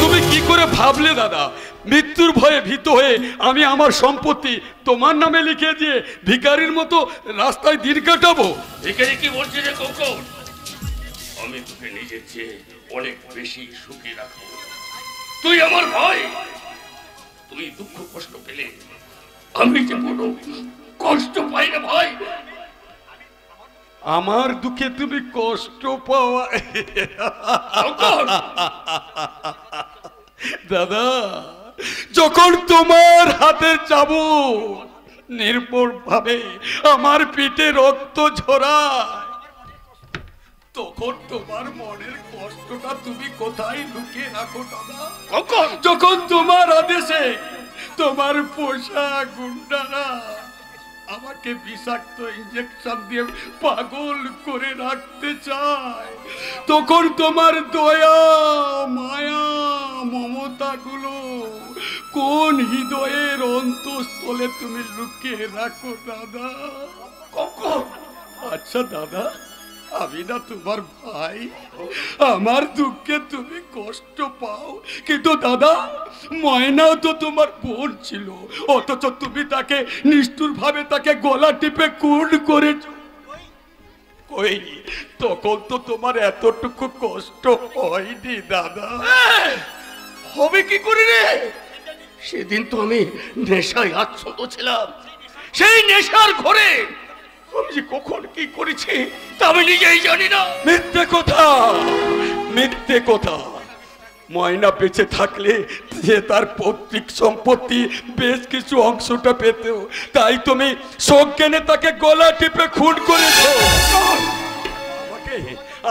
তুমি কি করে ভাবলে দাদা, মৃত্যুর ভয়ে ভীত হয়ে আমি আমার সম্পত্তি তোমার নামে লিখে দিয়ে ভিখারির মতো রাস্তায় দিন কাটাবো? ভিখারি কি বলছি রে কঙ্কন? আমি তোকে নিজের চেয়ে অনেক বেশি সুখী রাখবো। তুই আমার ভাই, তুই দুঃখ কষ্ট পেলে আমি যে কোনো কষ্ট পাই না ভাই। আমার দুঃখে তুমি কষ্ট পাওয়া? দাদা, যখন তোমার হাতের চাবুক নির্ভর ভাবে আমার পিঠে রক্ত ঝরায়, তখন তোমার মনের কষ্টটা তুমি কোথায় লুকিয়ে রাখো দাদা? যখন তোমার আদেশে তোমার পোষা গুন্ডারা আমাকে বিষাক্ত ইঞ্জেকশন দিয়ে পাগল করে রাখতে চায়, তখন তোমার দয়া মায়া মমতা গুলো কোন হৃদয়ের অন্তঃস্থলে তুমি লুকিয়ে রাখো দাদা? কখন? আচ্ছা দাদা, আমি না তোমার ভাই, আমার দুঃখে তুমি কষ্ট পাও, কিন্তু দাদা ময়নাও তো তোমার বোন ছিল, অথচ তুমি তাকে নিষ্ঠুর ভাবে তাকে গলা টিপে খুন করেছো। কই, তখন তো তোমার এতটুকু কষ্ট হয়নি দাদা। হবে কি করে রে? সেদিন তো আমি নেশায় আচ্ছন্ন ছিলাম, সেই নেশার ঘরে আমি যে কখন কি করেছি তা আমি নিজেই জানি না। মিথ্যে কথা, মিথ্যে কথা। ময়না বেঁচে থাকলে যে তার পৈতৃক সম্পত্তি বেশ কিছু অংশটা পেত, তাই তুমি সজ্ঞানে তাকে গলা টিপে খুন করেছো।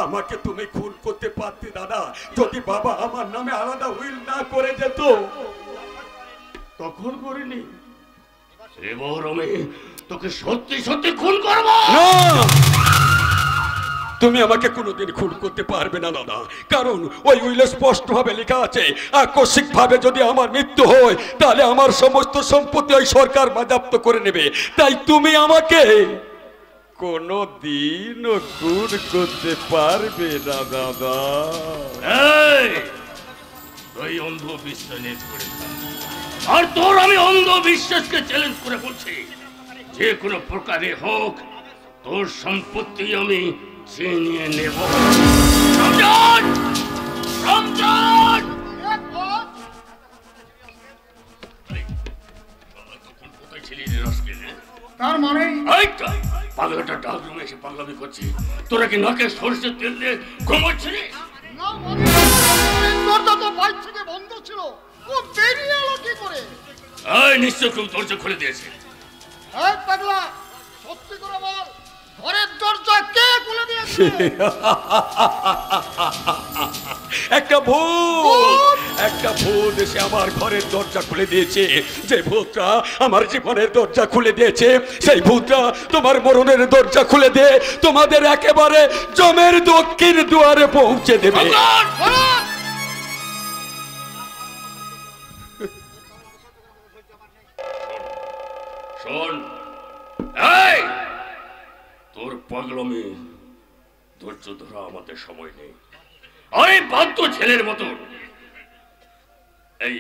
আমাকে তুমি খুন করতে পারতে দাদা, যদি বাবা আমার নামে আলাদা উইল না করে যেত। তখন করিনি, এবার আমি তোকে সত্যি সত্যি খুন করব। না, তুমি আমাকে কোনোদিন খুন করতে পারবে না দাদা, কারণ ওই উইলে স্পষ্ট ভাবে লেখা আছে আকস্মিক ভাবে যদি আমার মৃত্যু হয়, তাহলে আমার সমস্ত সম্পত্তি ওই সরকার বাজেয়াপ্ত করে নেবে। তাই তুমি আমাকে কোনোদিনও খুন করতে পারবে না দাদা। তুই অন্ধবিশ্বাস নিয়ে পড়ে থাক, আর তোর আমি অন্ধবিশ্বাসকে চ্যালেঞ্জ করে বলছি, যে কোনো প্রকারে হোক তোর সম্পত্তি আমি ছিনিয়ে নেব। রমজান, রমজান! কোথায় ছিলি রে রাস্কে? তার মানে পাগলাটা ডাক রুমে এসে পাগলামি করছি, তোরা কি নাকে সরষের তেল দিয়ে ঘুমোচ্ছিলি? না, দরজা তো বাইরে থেকে বন্ধ ছিল, ও বেরিয়ে এলো কি করে? নিশ্চয় কেউ দরজা খুলে দিয়েছে। এই পাগলা, সত্যি করে বল, ঘরের দরজা কে খুলে দিয়েছে? একটা ভূত, একটা ভূত এসে আমার ঘরের দরজা খুলে দিয়েছে। যে ভূতটা আমার জীবনের দরজা খুলে দিয়েছে, সেই ভূতটা তোমার মরণের দরজা খুলে দিয়ে তোমাদের একেবারে জমের দক্ষিণ দুয়ারে পৌঁছে দেবে। শোন, তোর পাগলামি ধৈর্য ধরা আমাদের সময় নেই। আরে বাধ্য ছেলের মতন এই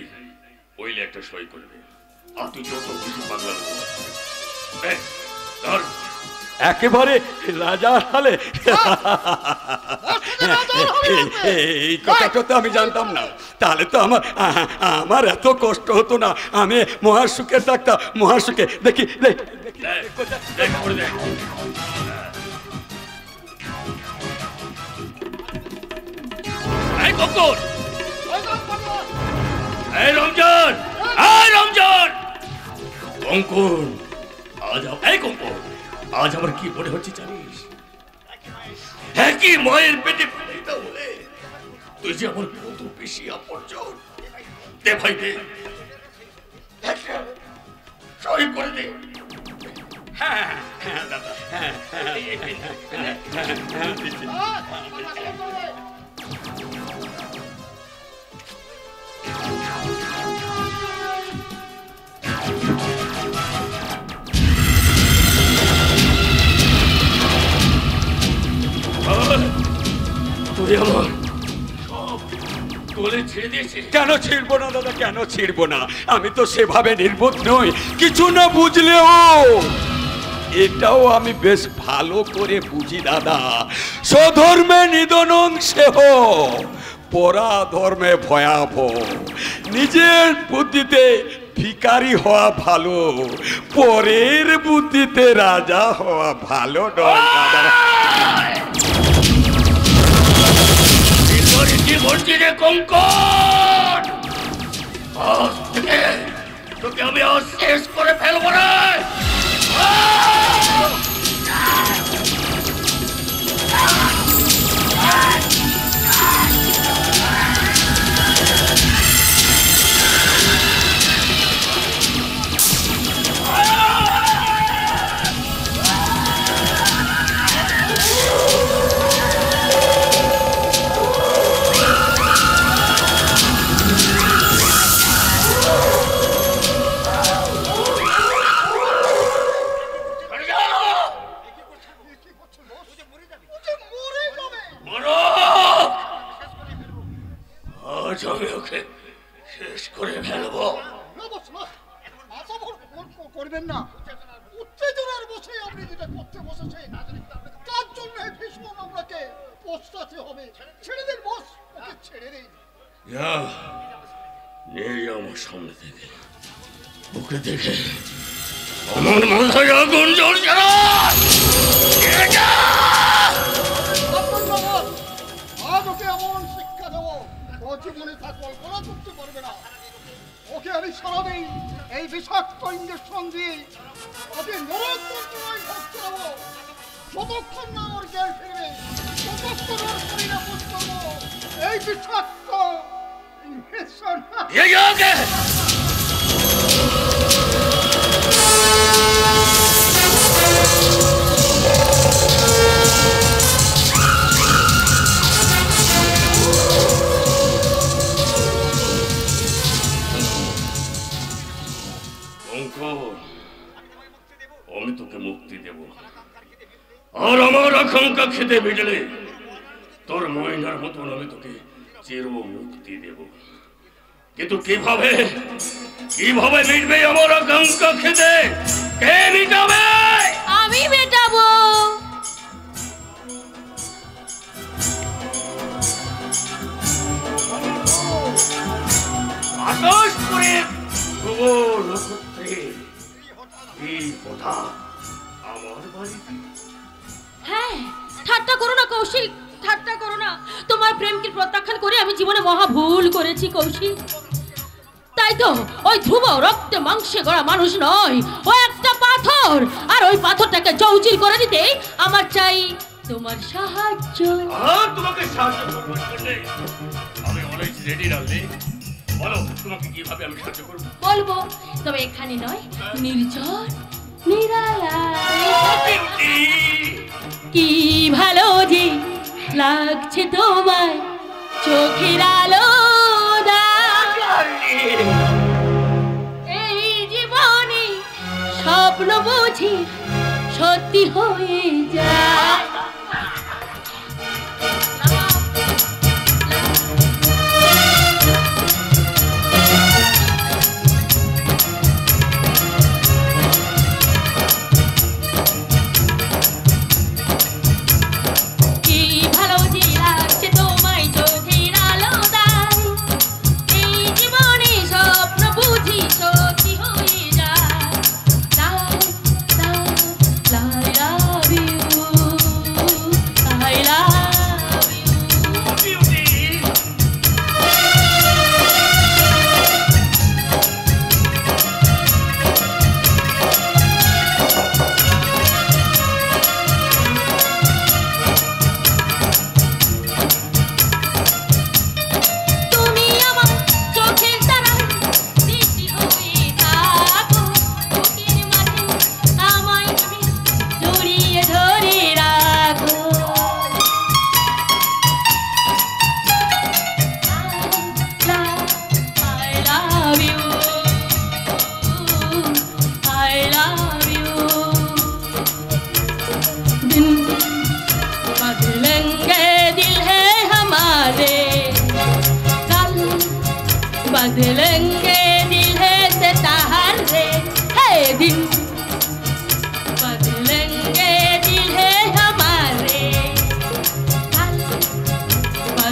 ওইলে একটা সই করবে, আর তুই যত কিছু পাগলামি ধর একেবারে রাজার হালে। এই কথাটা তো আমি জানতাম না, তাহলে তো আমার এত কষ্ট হতো না। আমি মহাসুখে থাকতাম, মহাসুখে। দেখি রমজান, রমজান, কঙ্কন, কঙ্কন, আজ আমার কি মনে হচ্ছে জানিস? হ্যাঁ, কি মায়ের পেটে হলে তুই যে আমার কত বেশি আপনজন। দে ভাই, দে, সই করে দে। হ্যাঁ দাদা, তুই আমার সব তোলে ছেড়ে দিয়েছিস। কেন ছিড়বো না দাদা, কেন ছিড়বো না? আমি তো সেভাবে নির্বোধ নই, কিছু না বুঝলেও এটাও আমি বেশ ভালো করে বুঝি দাদা। স্বধর্মে নিধনং সেহ, পরা ধর্মে ভয়াবহ। নিজের বুদ্ধিতে ভিখারি হওয়া ভালো, পরের বুদ্ধিতে রাজা হওয়া ভালো নয় দাদা। কি বলছি রে কঙ্কন? আজ থেকে তোকে আমি আজ শেষ করে ফেলবো রে। আমি ওকে শেষ করে ফেলবো। করবেন না, উত্তেজনার বসে আপনি যেটা করতে বসেছেন তার জন্য ভীষণ আপনাকে পস্তাতে হবে। ছেড়ে দিন বস, ওকে ছেড়ে দিন। আমার সামনে থেকে ওকে দেখে আমার মাথায় আগুন জ্বলছে না। আজ ওকে এমন শিক্ষা দেবো ও জীবনে তা কল্পনা করতে পারবে না। ওকে আমি সারাদিন এই বিষাক্ত ইঞ্জেকশন দিয়ে ওকে নরক যন্ত্রণায় ভুগতে দেবো। যতক্ষণ না ওর জ্ঞান ফিরবে ততক্ষণ ওর শরীরে পুষ করবো এই বিষাক্ত ইঞ্জেকশন। আমি তোকে মুক্তি দেব, আর আমার আকাঙ্ক্ষা খেতে বেজলে তোর ময়নার মতন আমি তোকে চির মুক্তি দেব। কিন্তু কিভাবে কিভাবে মিটবে আমার আকাঙ্ক্ষা খেতে? কে মিটাবে? আমি মেটাবো। আকাশপুরে নক্ষত্রে এই কথা আমার বাড়িতে। হ্যাঁ, ঠাট্টা করো না কৌশিক, ঠাট্টা করো না। তোমার প্রেমকে প্রত্যাখ্যান করে আমি জীবনে মহা ভুল করেছি কৌশিক। তাই তো ওই ধ্রুব রক্তে মাংসে গড়া মানুষ নয়, ও একটা পাথর। আর ওই পাথরটাকে চৌচির করে দিতে আমার চাই তোমার সাহায্য। তোমাকে সাহায্য করবার জন্য আমি অলওয়েজ রেডি রাখলে। বলো তোমাকে কিভাবে আমি সাহায্য করব? বলবো, তবে এখানে নয়, নির্জন নিরালায়। কি ভালো যে লাগছে তোমায় চোখের আলো, এই জীবনে স্বপ্ন বুঝি সত্যি হয়ে যায়।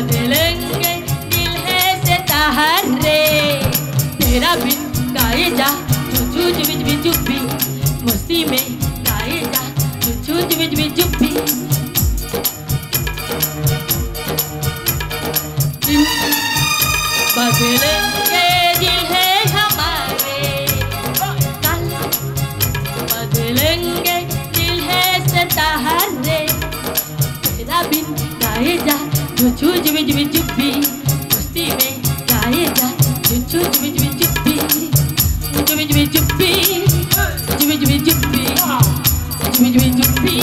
बदलेंगे दिल है सितार रे तेरा बिन गाए जा चू चुबी चुप्पी मस्ती में गाए जा चू चुबी चुप्पी बदलेंगे दिल है हमारे कल बदलेंगे दिल है सितार रे तेरा बिन गाए जा चू चुबी चुप्पी मस्ती में गाए जा चू चुबी चुप्पी चुबी चुप्पी चुबी चुप्पी चुबी चुप्पी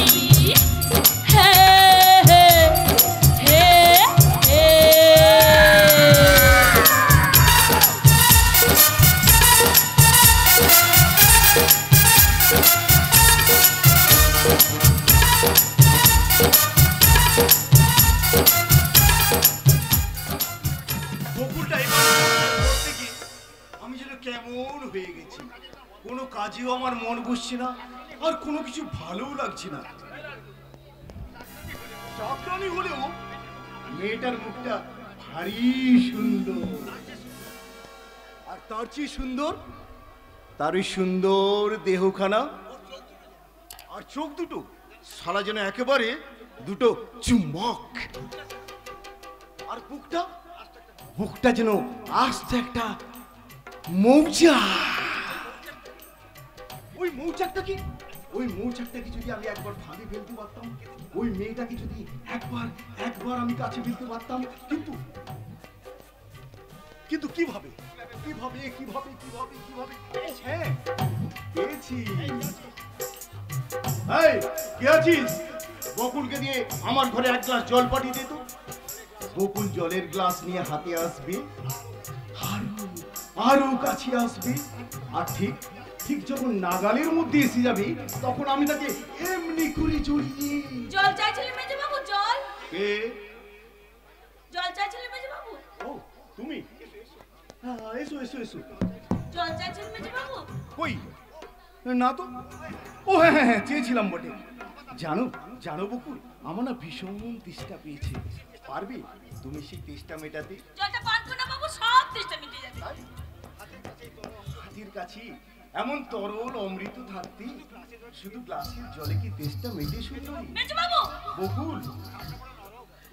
हे हे हे हे বকুলটা করতে গিয়ে আমি যেন কেমন হয়ে গেছি, কোনো কাজেও আমার মন বসছে না, আর কোনো কিছু ভালোও লাগছে না। চাকরানি হলেও মেয়েটার মুখটা ভারী সুন্দর, আর তার চেয়ে সুন্দর তারই সুন্দর দেহখানা আর চোখ দুটো, সারা যেন একেবারে দুটো চুম্বক। আর বুকটা বুকটা যেন আস্তে একটা মৌচাক। ওই মৌচাকটাকে যদি আমি একবার ফাঁদে ফেলতে পারতাম, ওই মেয়েটাকে যদি একবার আমি কাছে ফেলতে পারতাম, কিন্তু কিভাবে কিভাবে কিভাবে কিভাবে কিভাবে হ্যাঁ পেয়েছি। এই কে আছিস? বকুলকে দিয়ে আমার ঘরে এক গ্লাস জল পাঠিয়ে দে তো। বকুল জলের গ্লাস নিয়ে হাতে আসবে, আরো কাছে আসবে, আর ঠিক যখন নাগালের মধ্যে এসে যাবে তখন আমি তাকে এমনি করে জড়িয়ে। জল চাইছিলেন মেজে বাবু? জল কে? জল চাইছিলেন মেজে বাবু? ও তুমি? হ্যাঁ এসো এসো এসো। জল চাইছিলেন মেজে বাবু? কই না তো। ও হ্যাঁ হ্যাঁ হ্যাঁ চেয়েছিলাম বটে। জানো জানো বকুল, আমার না ভীষণ তেষ্টা পেয়েছে। পারবে তুমি সেই তেষ্টা মেটাতে? জলটা পান করো না বাবু, সব তেষ্টা মিটে যাবে। হাতির কাছে এমন তরল অমৃত থাকতে শুধু গ্লাসের জলে কি তেষ্টা মেটে সুন্দরী? মেজে বাবু! বকুল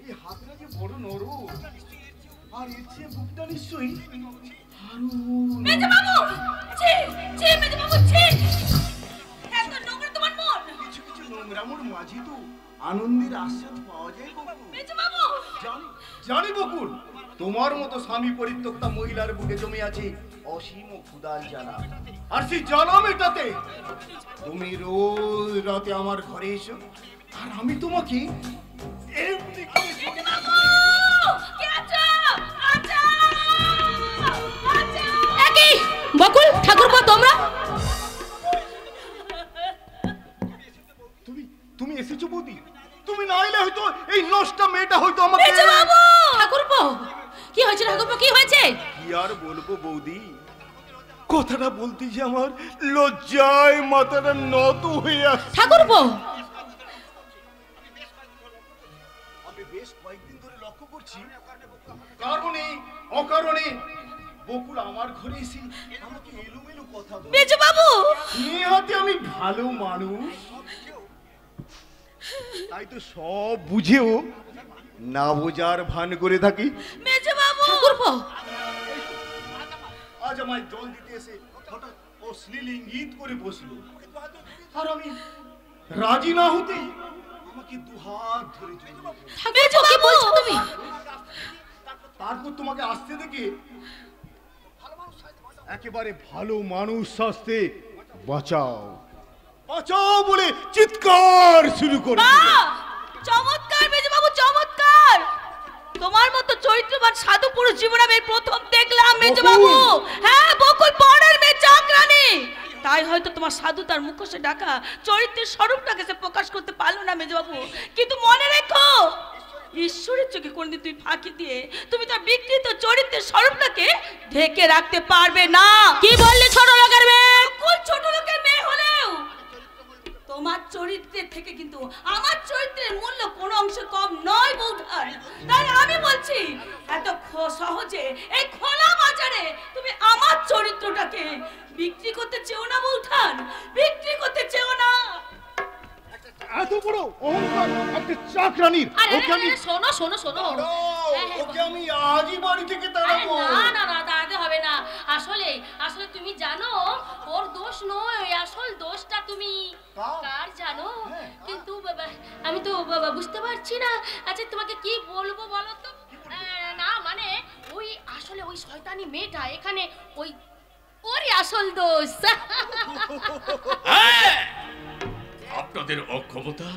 এই হাতটা যে বড় নরম, আর এর চেয়ে বুকটা নিশ্চয়ই হারুন। মেজে বাবু! ছি ছি মেজে বাবু ছি! এত নোংরা তোমার মন। কিছু কিছু নোংরামোর মাঝে তো আনন্দের আস্বাদ পাওয়া যায় বকুল। মেজে বাবু! জানি বকুল, তোমার মতো স্বামী পরিত্যক্তা মহিলার বুকে জমে আছে অসীম ক্ষুধার জ্বালা, আর সেই জ্বালা মেটাতে তুমি রোজ রাতে আমার ঘরে এসো, আর আমি তোমাকে এমনি করে মেজে বাবু! কে আছো? আচ্ছা! আচ্ছা! একই বকুল ঠাকুরপো তোমরা তুমি এসেছো বৌদি? তুমি না এলে হয়তো এই নষ্টা মেয়েটা হয়তো আমাকে। মেজে বাবু! ঠাকুরপো কি হয়েছে? ঠাকুরপো কি হয়েছে? কি আর বলবো বৌদি, কথাটা বলতে যে আমার লজ্জায় মাথাটা নত হয়ে আসছে। ঠাকুরপো আমি বেশ কয়েকদিন ধরে লক্ষ্য করছি কারণে অকারণে বকুল আমার ঘরে এসে আমাকে এলোমেলো কথা বলে। মেজে বাবু! নিহাতে আমি ভালো মানুষ, তাই তো সব বুঝেও না বোঝার ভান করে থাকি। মেজে বাবু! ঠাকুরপো আজ আমায় জল দিতে এসে হঠাৎ অশ্লীল ইঙ্গিত করে বসলো, আর আমি রাজি না হতে আমাকে দুহাত ধরে জড়িয়ে ধরল। ঠাকুরপো কি বলছো তুমি? তারপর তোমাকে আসতে দেখে একেবারে ভালো মানুষ সাজতে বাঁচাও বাঁচাও বলে চিৎকার শুরু করে দিল। বাহ! চমৎকার মেজে বাবু, চমৎকার! তোমার মতো চরিত্রবান সাধু পুরুষ জীবনে আমি প্রথম দেখলাম মেজে বাবু। হ্যাঁ বকুল পরের মেয়ে চাকরানী, তাই হয়তো তোমার সাধু তার মুখোশে ঢাকা চরিত্রের স্বরূপটাকে সে প্রকাশ করতে পারলো না মেজে বাবু। কিন্তু মনে রেখো, ঈশ্বরের চোখে কোনদিন তুমি ফাঁকি দিয়ে তুমি তার বিকৃত চরিত্রের স্বরূপটাকে ঢেকে রাখতে পারবে না। কি বললে ছোট লোকের মেয়ে? কোন ছোট লোকের মেয়ে হলেও তোমার চরিত্রের থেকে কিন্তু আমার চরিত্রের মূল্য কোনো অংশ কম নয় বৌঠান। তাই আমি বলছি এত সহজে এই খোলা বাজারে তুমি আমার চরিত্রটাকে বিক্রি করতে চেও না বৌঠান, বিক্রি করতে চেও না। এত বড় অহংকার একটা চাকরানির। ওকে আমি শোনো শোনো শোনো, ওকে আমি আজই বাড়ি থেকে তাড়াবো। না না না, তাড়াতে হবে না। আসলে আসলে তুমি জানো ওর দোষ নয়, আসল দোষটা তুমি কার জানো? কিন্তু বাবা আমি তো বাবা বুঝতে পারছি না। আচ্ছা তোমাকে কি বলবো বলো তো? না মানে ওই আসলে ওই শয়তানি মেয়েটা এখানে ওরই আসল দোষ। আপনাদের অক্ষমতা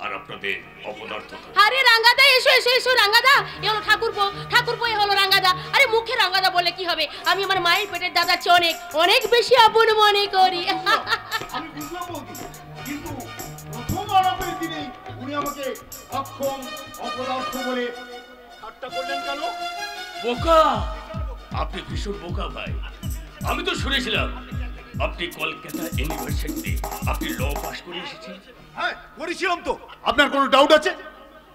আর আপনাদের অপদার্থতা। আরে রাঙ্গাদা এসো এসো এসো রাঙ্গাদা, এ হলো ঠাকুরপো, ঠাকুরপো এ হলো রাঙ্গাদা। আরে মুখে রাঙ্গাদা বলে কি হবে, আমি আমার মায়ের পেটের দাদা অনেক অনেক বেশি আপন মনে করি। আমি বুঝলাম বৌদি, কিন্তু প্রথম আলাপের দিনেই উনি আমাকে অক্ষম অপদার্থ বলে ঠাট্টা করলেন কেন? বোকা, আপনি ভীষণ বোকা ভাই। আমি তো শুনেছিলাম আপনি কলকাতা ইউনিভার্সিটিতে আপনি ল পাস করে এসেছেন। হ্যাঁ করেছিলাম তো, আপনার কোনো ডাউট আছে?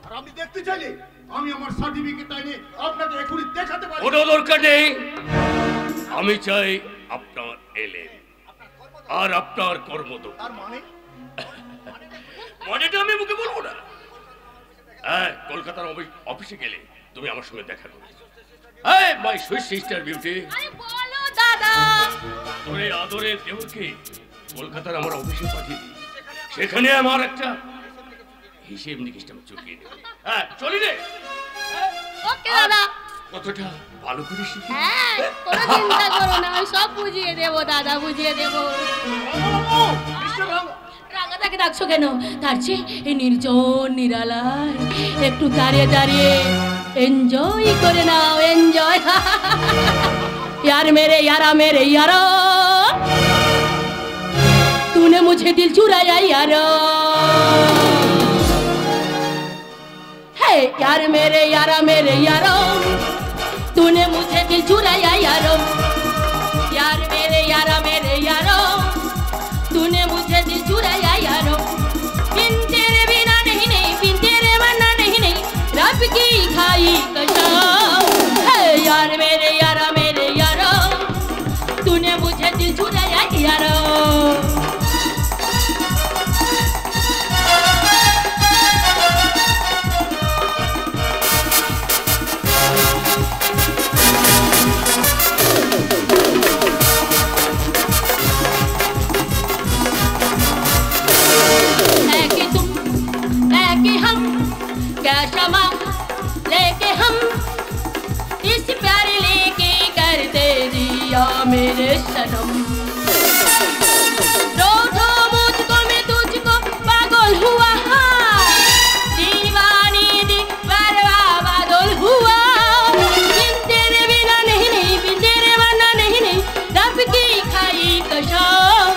আর আপনি দেখতে চাইলে আমি আমার সার্টিফিকেট এনে আপনাকে এখনই দেখাতে পারি। কোনো দরকার নেই, আমি চাই আপনার এলেম আর আপনার কর্মদক্ষতা। তার মানে মানেটা আমি মুখে বলবো না। হ্যাঁ, কলকাতার অফিসে গেলে তুমি আমার সঙ্গে দেখা করবে। হ্যাঁ মাই সুইট সিস্টার বিউটি। আরে বলো দাদা। তোরে আদরের দেওরকে কলকাতার আমার অফিসে পাঠিয়ে দিই, সেখানে আমার একটা হিসেব নিকেশটা চুকিয়ে নেব। হ্যাঁ চলি রে। ওকে দাদা। কতটা ভালো করে শিখি। হ্যাঁ কোনো চিন্তা করো না, আমি সব বুঝিয়ে দেব দাদা, বুঝিয়ে দেব। রাঙ্গাদাকে ডাকছো কেন? তার চেয়ে এই নির্জন নিরালায় একটু দাঁড়িয়ে দাঁড়িয়ে এনজয় করে নাও, এনজয়। यार मेरे यारा तूने मुझे दिल चुराया यारो। है यार मेरे यारो तूने मुझे दिल चुराया यारो। यार मेरे यारो तूने मुझे दिल चुराया यारो। बिन तेरे बिना नहीं नहीं, बिन तेरे वरना नहीं नहीं, रब की खाई कसम। है यार मेरे यारो तूने मुझे दिल चुराया यारो। शमा लेके हम इस प्यार लेके करते दिया मेरे सनम। रोज़ो मुझको मैं तुझको पागल हुआ, दीवानी दीवारा पागल हुआ। बिन तेरे बिना नहीं नहीं, बिन तेरे वरना नहीं नहीं, रब की खाई कसम।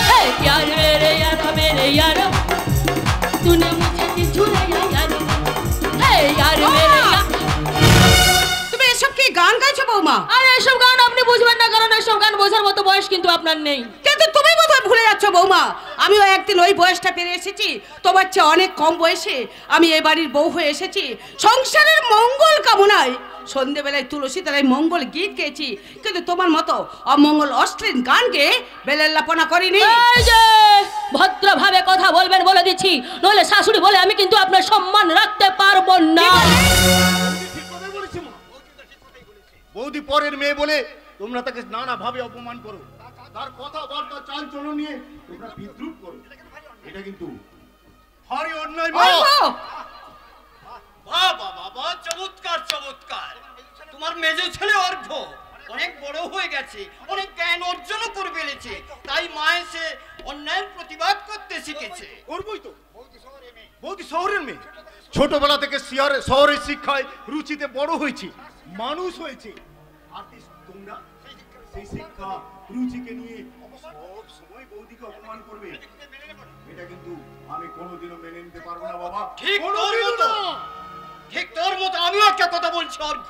है प्यार मेरे यारो तूने मुझे दिल चुराया यारो। তুমি এসব কি গান গাইছো বৌমা? আরে এসব গান আপনি বুঝবেন না, কারণ এসব গান বোঝার মতো বয়স কিন্তু আপনার নেই। কিন্তু তুমি বোধহয় ভুলে যাচ্ছ বৌমা, আমিও একদিন ওই বয়সটা পেরিয়ে এসেছি। তোমার চেয়ে অনেক কম বয়সে আমি এই বাড়ির বউ হয়ে এসেছি। সংসারের মঙ্গল কামনায় সন্ধ্যেবেলায় তুলসী তলায় মঙ্গল গীত গেয়েছি, কিন্তু তোমার মতো অমঙ্গল অশ্লীল গান গেয়ে বেলেল্লাপনা করিনি। এই যে ভদ্রভাবে কথা বলবেন বলে দিচ্ছি, নইলে শাশুড়ি বলে আমি কিন্তু আপনার সম্মান রাখতে পারবো না। বৌদি পরের মেয়ে বলে তোমরা তাকে নানা ভাবে অপমান করো, তার কথাবার্তা চাল চলন নিয়ে তোমরা বিদ্রুপ করো, এটা কিন্তু ভারী অন্যায়। বাবা বাবা, চমৎকার চমৎকার। তোমার মেজো ছেলে অর্ঘ অনেক বড় হয়ে গেছে, অনেক জ্ঞান অর্জনও করে ফেলেছে, তাই মা এসে অন্যায়ের প্রতিবাদ করতে শিখেছে। করবই তো, বৌদি শহরের মেয়ে, ছোটবেলা থেকে শহরের শিক্ষায় রুচিতে বড় হয়েছে, মানুষ হয়েছে। আর তোমরা সেই শিক্ষা রুচিকে নিয়ে সব সময় বৌদিকে অপমান করবে, এটা কিন্তু আমি কোনোদিনও মেনে নিতে পারবো না বাবা। ঠিক তোর মতো আমিও একটা কথা বলছি অর্ঘ,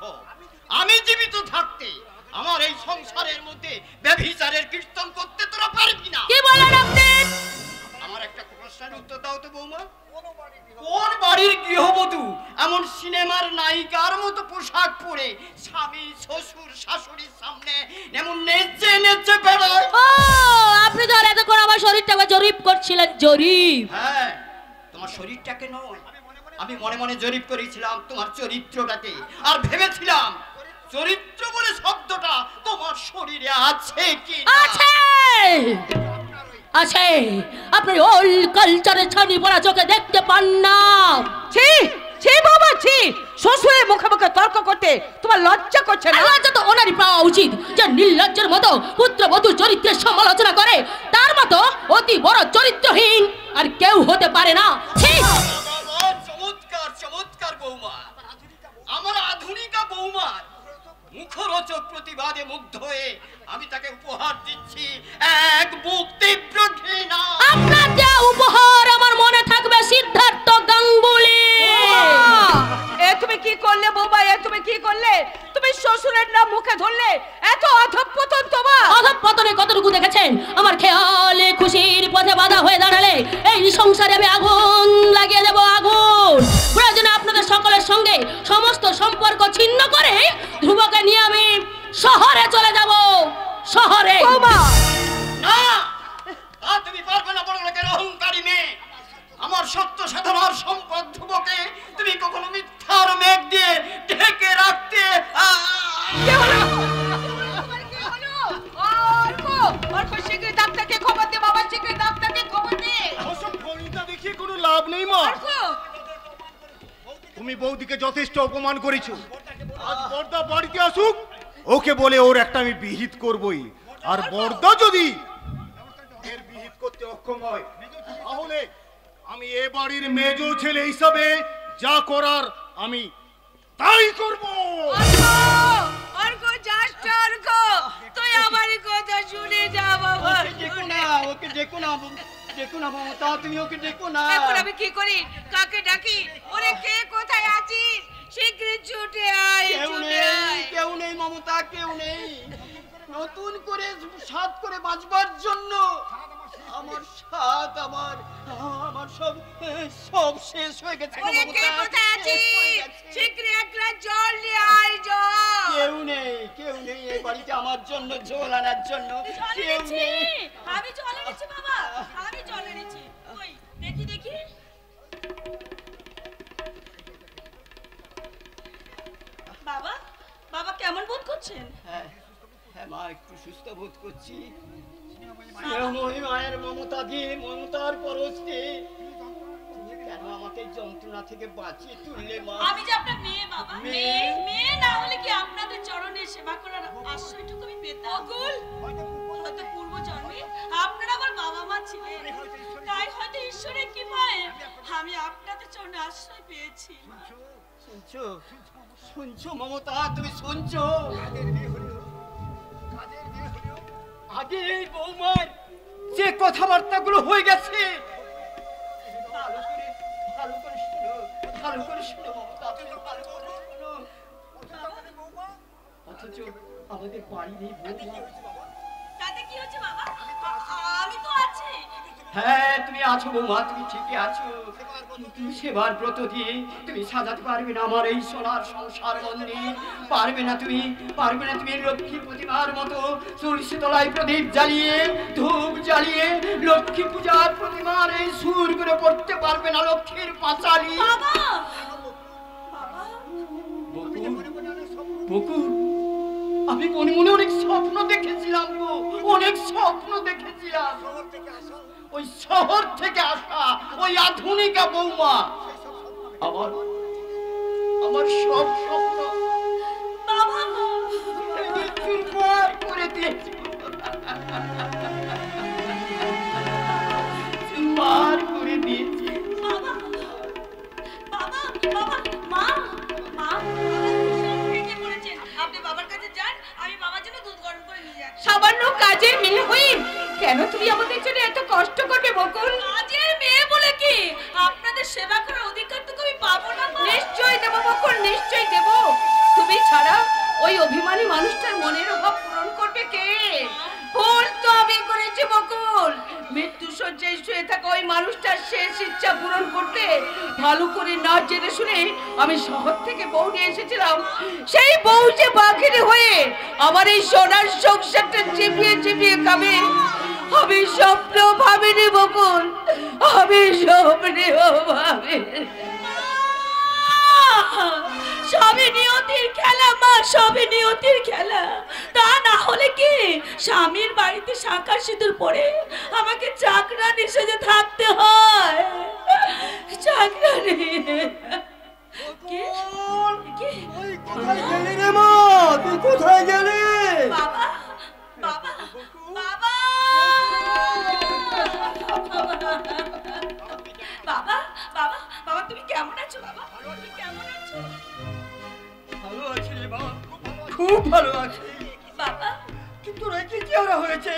আমি জীবিত থাকতে আমার এই সংসারের মধ্যে ব্যভিচারের কীর্তন করতে তোরা পারবি না। কি বলেন আপনি? আমার একটা প্রশ্নের উত্তর দাও তো বৌমা। কোন বাড়ির গৃহবধূ এমন সিনেমার নায়িকার মতো পোশাক পরে স্বামী শ্বশুর শাশুড়ির সামনে এমন নেচে নেচে বেড়ায়? ও আপনি তো আর এতক্ষণ আমার শরীরটাকে জরিপ করছিলেন। জরিপ? হ্যাঁ, তোমার শরীরটাকে নয়, আমি মনে মনে জরিপ করেছিলাম তোমার চরিত্রটাকে, আর ভেবেছিলাম চরিত্র বলে শব্দটা তোমার শরীরে আছে কি? আছে আছে। আপনি ওল্ড কালচারের ছানি পড়া চোখে দেখতে পান না। ছি ছি বাবা ছি, শ্বশুরের মুখে মুখে তর্ক করতে তোমার লজ্জা করছে না? লজ্জা তো ওনারই পাওয়া উচিত, যে নির্লজ্জের মতো পুত্রবধূর চরিত্রের সমালোচনা করে। তার মতো অতি বড় চরিত্রহীন আর কেউ হতে পারে না। ছি! চমৎকার চমৎকার বৌমা, আমার আধুনিকা বৌমা মুখরোচক প্রতিবাদে মুগ্ধ হয়ে আমি তাকে উপহার দিচ্ছি এক বুক তীব্র ঘৃণা। আপনার দেওয়া উপহার আমার মনে থাকবে সিদ্ধার্থ গাঙ্গুলি। এ তুমি কি করলে বৌমা, এ তুমি কি করলে? তুমি শ্বশুরের নাম মুখে ধরলে, এত অধঃপতন তোমার। অধঃপতনে কতটুকু দেখেছেন? আমার খেয়ালে খুশির পথে বাধা হয়ে দাঁড়ালে এই সংসারে আমি আগুন লাগিয়ে দেব, আগুন। প্রয়োজনে আপনাদের সকলের সঙ্গে সমস্ত সম্পর্ক ছিন্ন করে ধ্রুবকে নিয়ে আমি শহরে চলে যাব। শহরে। বৌমা না, তা তুমি পারবে না, বড় লোকের অহংকারী মেয়ে। আমার সত্য সাধনার সম্পদ ধ্রুবকে তুমি কখনো মিথ্যার মেঘ দিয়ে ঢেকে রাখতে। শীঘ্রই ডাক্তারকে খবর দে বাবা, শীঘ্রই ডাক্তারকে খবর দে। ওসব ফরিদা দেখিয়ে কোনো লাভ নেই মা। তুমি বৌদিকে যথেষ্ট অপমান করেছো। আজ বর্দা বাড়িতে আসুক, ওকে বলে ওর একটা আমি বিহিত করবই। আর বর্দা যদি এর বিহিত করতে অক্ষম হয়, তাহলে আমি এ বাড়ির মেজ ছেলে হিসাবে যা করার আমি তাই করব। অর্ক যাস অর্ক, তুই আমারই কথা শুনে যা বাবা। দেখো না, ওকে দেখো না, দেখো না মমতা, তুমি ওকে দেখো না। এখন আমি কি করি, কাকে ডাকি? ওরে কে কোথায় আছিস? শীঘ্রই ছুটে আয়, ছুটে আয়। কেউ নেই মমতা, কেউ নেই। নতুন করে সাত করে বাঁচবার জন্য আমার সাত আমার সব সব শেষ হয়ে গেছে। ওরে কে কোথায় আছিস? শীঘ্রই এক গ্লাস জল নিয়ে আয়, জল। কেউ নেই এই বাড়িতে আমার জন্য জল আনার জন্য। কেউ নেই। আমি জল এনেছি বাবা, আমি জল এনেছি। ওই দেখি দেখি। বাবা, বাবা কেমন বোধ করছেন? হ্যাঁ হ্যাঁ মা, একটু সুস্থ বোধ করছি। ওই মায়ের মমতা দিয়ে, মমতার পরশে তুমি কেন আমাকে যন্ত্রণা থেকে বাঁচিয়ে তুললে মা? আমি যে আপনার মেয়ে বাবা, মেয়ে না হলে কি আপনাদের চরণে সেবা করার আশ্রয়টুকু আমি পেতাম? হয়তো পূর্ব জন্মে আপনারা আমার বাবা মা ছিলেন, তাই হয়তো ঈশ্বরের কৃপায় আমি আপনাদের চরণে আশ্রয় পেয়েছি। শুনছো শুনছো মমতা, তুমি শুনছো? আগে এই বৌমার যে কথাবার্তাগুলো হয়ে গেছে, ভালো করে শোনো, ভালো করে শোনো মমতা, তুমি ভালো করে শোনো। অথচ আমাদের বাড়ি নেই বৌমা। তাতে কি হচ্ছে বাবা? আমি তো আছি। হ্যাঁ তুমি আছো বৌমা, তুমি ঠিকই আছো, কিন্তু সেবার ব্রত দিয়ে তুমি সাজাতে পারবে না আমার এই সোনার সংসার মন্দির। পারবে না তুমি লক্ষ্মী প্রতিমার মতো তুলসী তলায় প্রদীপ জ্বালিয়ে, ধূপ জ্বালিয়ে লক্ষ্মী পূজার প্রতিমার এই সুর করে পড়তে পারবে না লক্ষ্মীর পাঁচালি। বকুল, আমি মনে মনে অনেক স্বপ্ন দেখেছিলাম গো, অনেক স্বপ্ন দেখেছিলাম। ওই শহর থেকে আসা ওই আধুনিকা বৌমা আমার সব স্বপ্ন চুরমার করে দিয়েছে, চুরমার করে দিয়েছে। আপনি বাবার কাছে যান, আমি বাবার জন্য দুধ গরম করে নিয়ে যাচ্ছি। সামান্য কাজের মেয়ে হই কেন তুমি আমাদের জন্য এত কষ্ট করবে বকুল? কাজের মেয়ে বলে কি আপনাদের সেবা করার অধিকার তো আমি পাবো না? নিশ্চয়ই দেবো বকুল, নিশ্চয়ই দেবো। তুমি ছাড়া ওই অভিমানী মানুষটার মনের অভাব পূরণ করবে কে? ভুল তো আমি করেছি বকুল। মৃত্যু শয্যায় শুয়ে থাকা ওই মানুষটার শেষ ইচ্ছা পূরণ করতে ভালো করে না জেনে শুনে আমি শহর থেকে বউ নিয়ে এসেছিলাম। সেই বউ যে বাঘিনী হয়ে আমার এই সোনার সংসারটা চিপিয়ে চিপিয়ে খাবে, আমি স্বপ্ন ভাবিনি বকুল, আমি স্বপ্নেও ভাবিনি। সবই নিয়তির খেলা মা, সবই নিয়তির খেলা। তা না হলে কি স্বামীর বাড়িতে শাঁখা সিঁদুর পরে আমাকে চাকরানি সেজে থাকতে হয়? চাকরানি কোথায় গেলি রে মা? তুই কোথায় গেলি? বাবা বাবা বাবা বাবা বাবা বাবা তুমি কেমন আছো? বাবা তুমি কেমন আছো? ভালো আছি রে মা, খুব ভালো আছি বাবা। কিন্তু রেখে কি ওরা হয়েছে,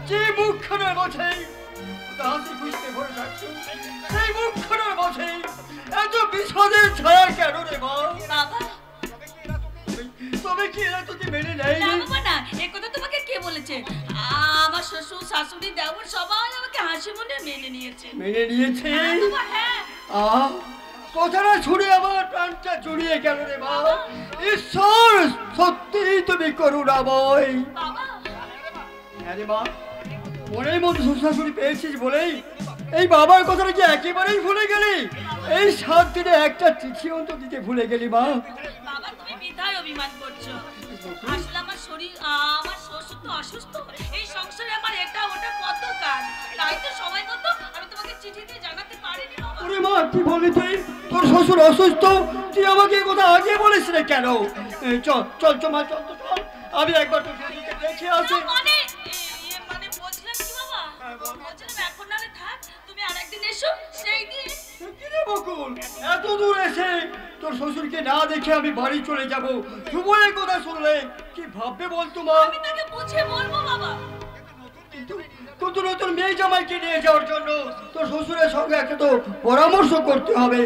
যে মুখখানার মাঝে হাসি খুঁজতে ভরে থাকছো, সেই মুখখানার মাঝে এত বিষাদের ছায়া কেন রে মা? বাবা তবে কি এরা তোকে মেনে নেয়? না বাবা না, এ কথা তোমাকে কে বলেছে? আমার শ্বশুর শাশুড়ি দেওর সবাই আমাকে হাসি মনে মেনে নিয়েছে। মেনে নিয়েছে? হ্যাঁ। কথাটা শুনে আমার প্রাণটা জুড়িয়ে গেল রে মা। ঈশ্বর সত্যিই তুমি করুণাময়। হ্যাঁ রে মা, মনের মধ্যে শ্বশুর পেয়েছিস বলেই এই বাবার কথাটা কি একেবারেই ভুলে গেলি? এই 7 দিনে একটা চিঠি অন্তত দিতে ভুলে গেলি মা। বাবা তুমি বিধায় অভিমান করছো। আসলে আমার শরীর, আমার শ্বশুর তো অসুস্থ, এই সংসারে আমার এটা ওটা কত কাজ, তাই তো সময় মতো আমি তোমাকে চিঠি দিয়ে জানাতে পারিনি বাবা। ওরে মা কি বলি তুই? তোর শ্বশুর অসুস্থ, তুই আমাকে এই কথা আগে বলিস রে কেন? চল চল চল মা, চল তো চল, আমি একবার তোর শ্বশুরকে দেখে আসি। মানে বলছিলাম কি বাবা, বলছিলাম এখন নালে থাক, তুমি আরেকদিন এসো। সেই দিন কি রে বকুল, এত দূর এসে তোর শ্বশুরকে না দেখে আমি বাড়ি চলে যাব, সুবলের কথা শুনলে কি ভাববে বলতো মা? আমি তাকে বুঝে বলবো বাবা। কিন্তু নতুন মেয়ে জামাইকে নিয়ে যাওয়ার জন্য তোর শ্বশুরের সঙ্গে একটা তো পরামর্শ করতে হবে।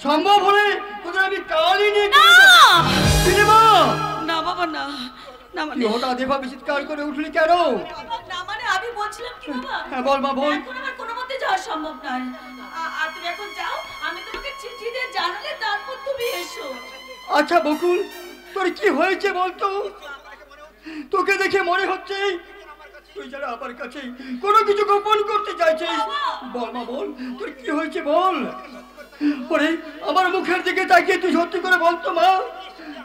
সম্ভব হলে তোদের আমি কালই নিয়ে মা। না বাবা না, না তুই হঠাৎ এভাবে চিৎকার করে উঠলি কেন? না মানে আমি বলছিলাম কি বাবা, হ্যাঁ বল মা বল। এখন আমার কোনো মতে যাওয়া সম্ভব নয়। আর তুমি এখন যাও, আমি তোমাকে চিঠি দিয়ে জানালে তারপর তুমি এসো। আচ্ছা বকুল, তোর কি হয়েছে বলতো? তোকে দেখে মনে হচ্ছে তুই যারা আমার কাছে কোনো কিছু গোপন করতে চাইছিস। বল মা বল, তোর কি হয়েছে বল। ওরে আমার মুখের দিকে তাকিয়ে তুই সত্যি করে বলতো মা,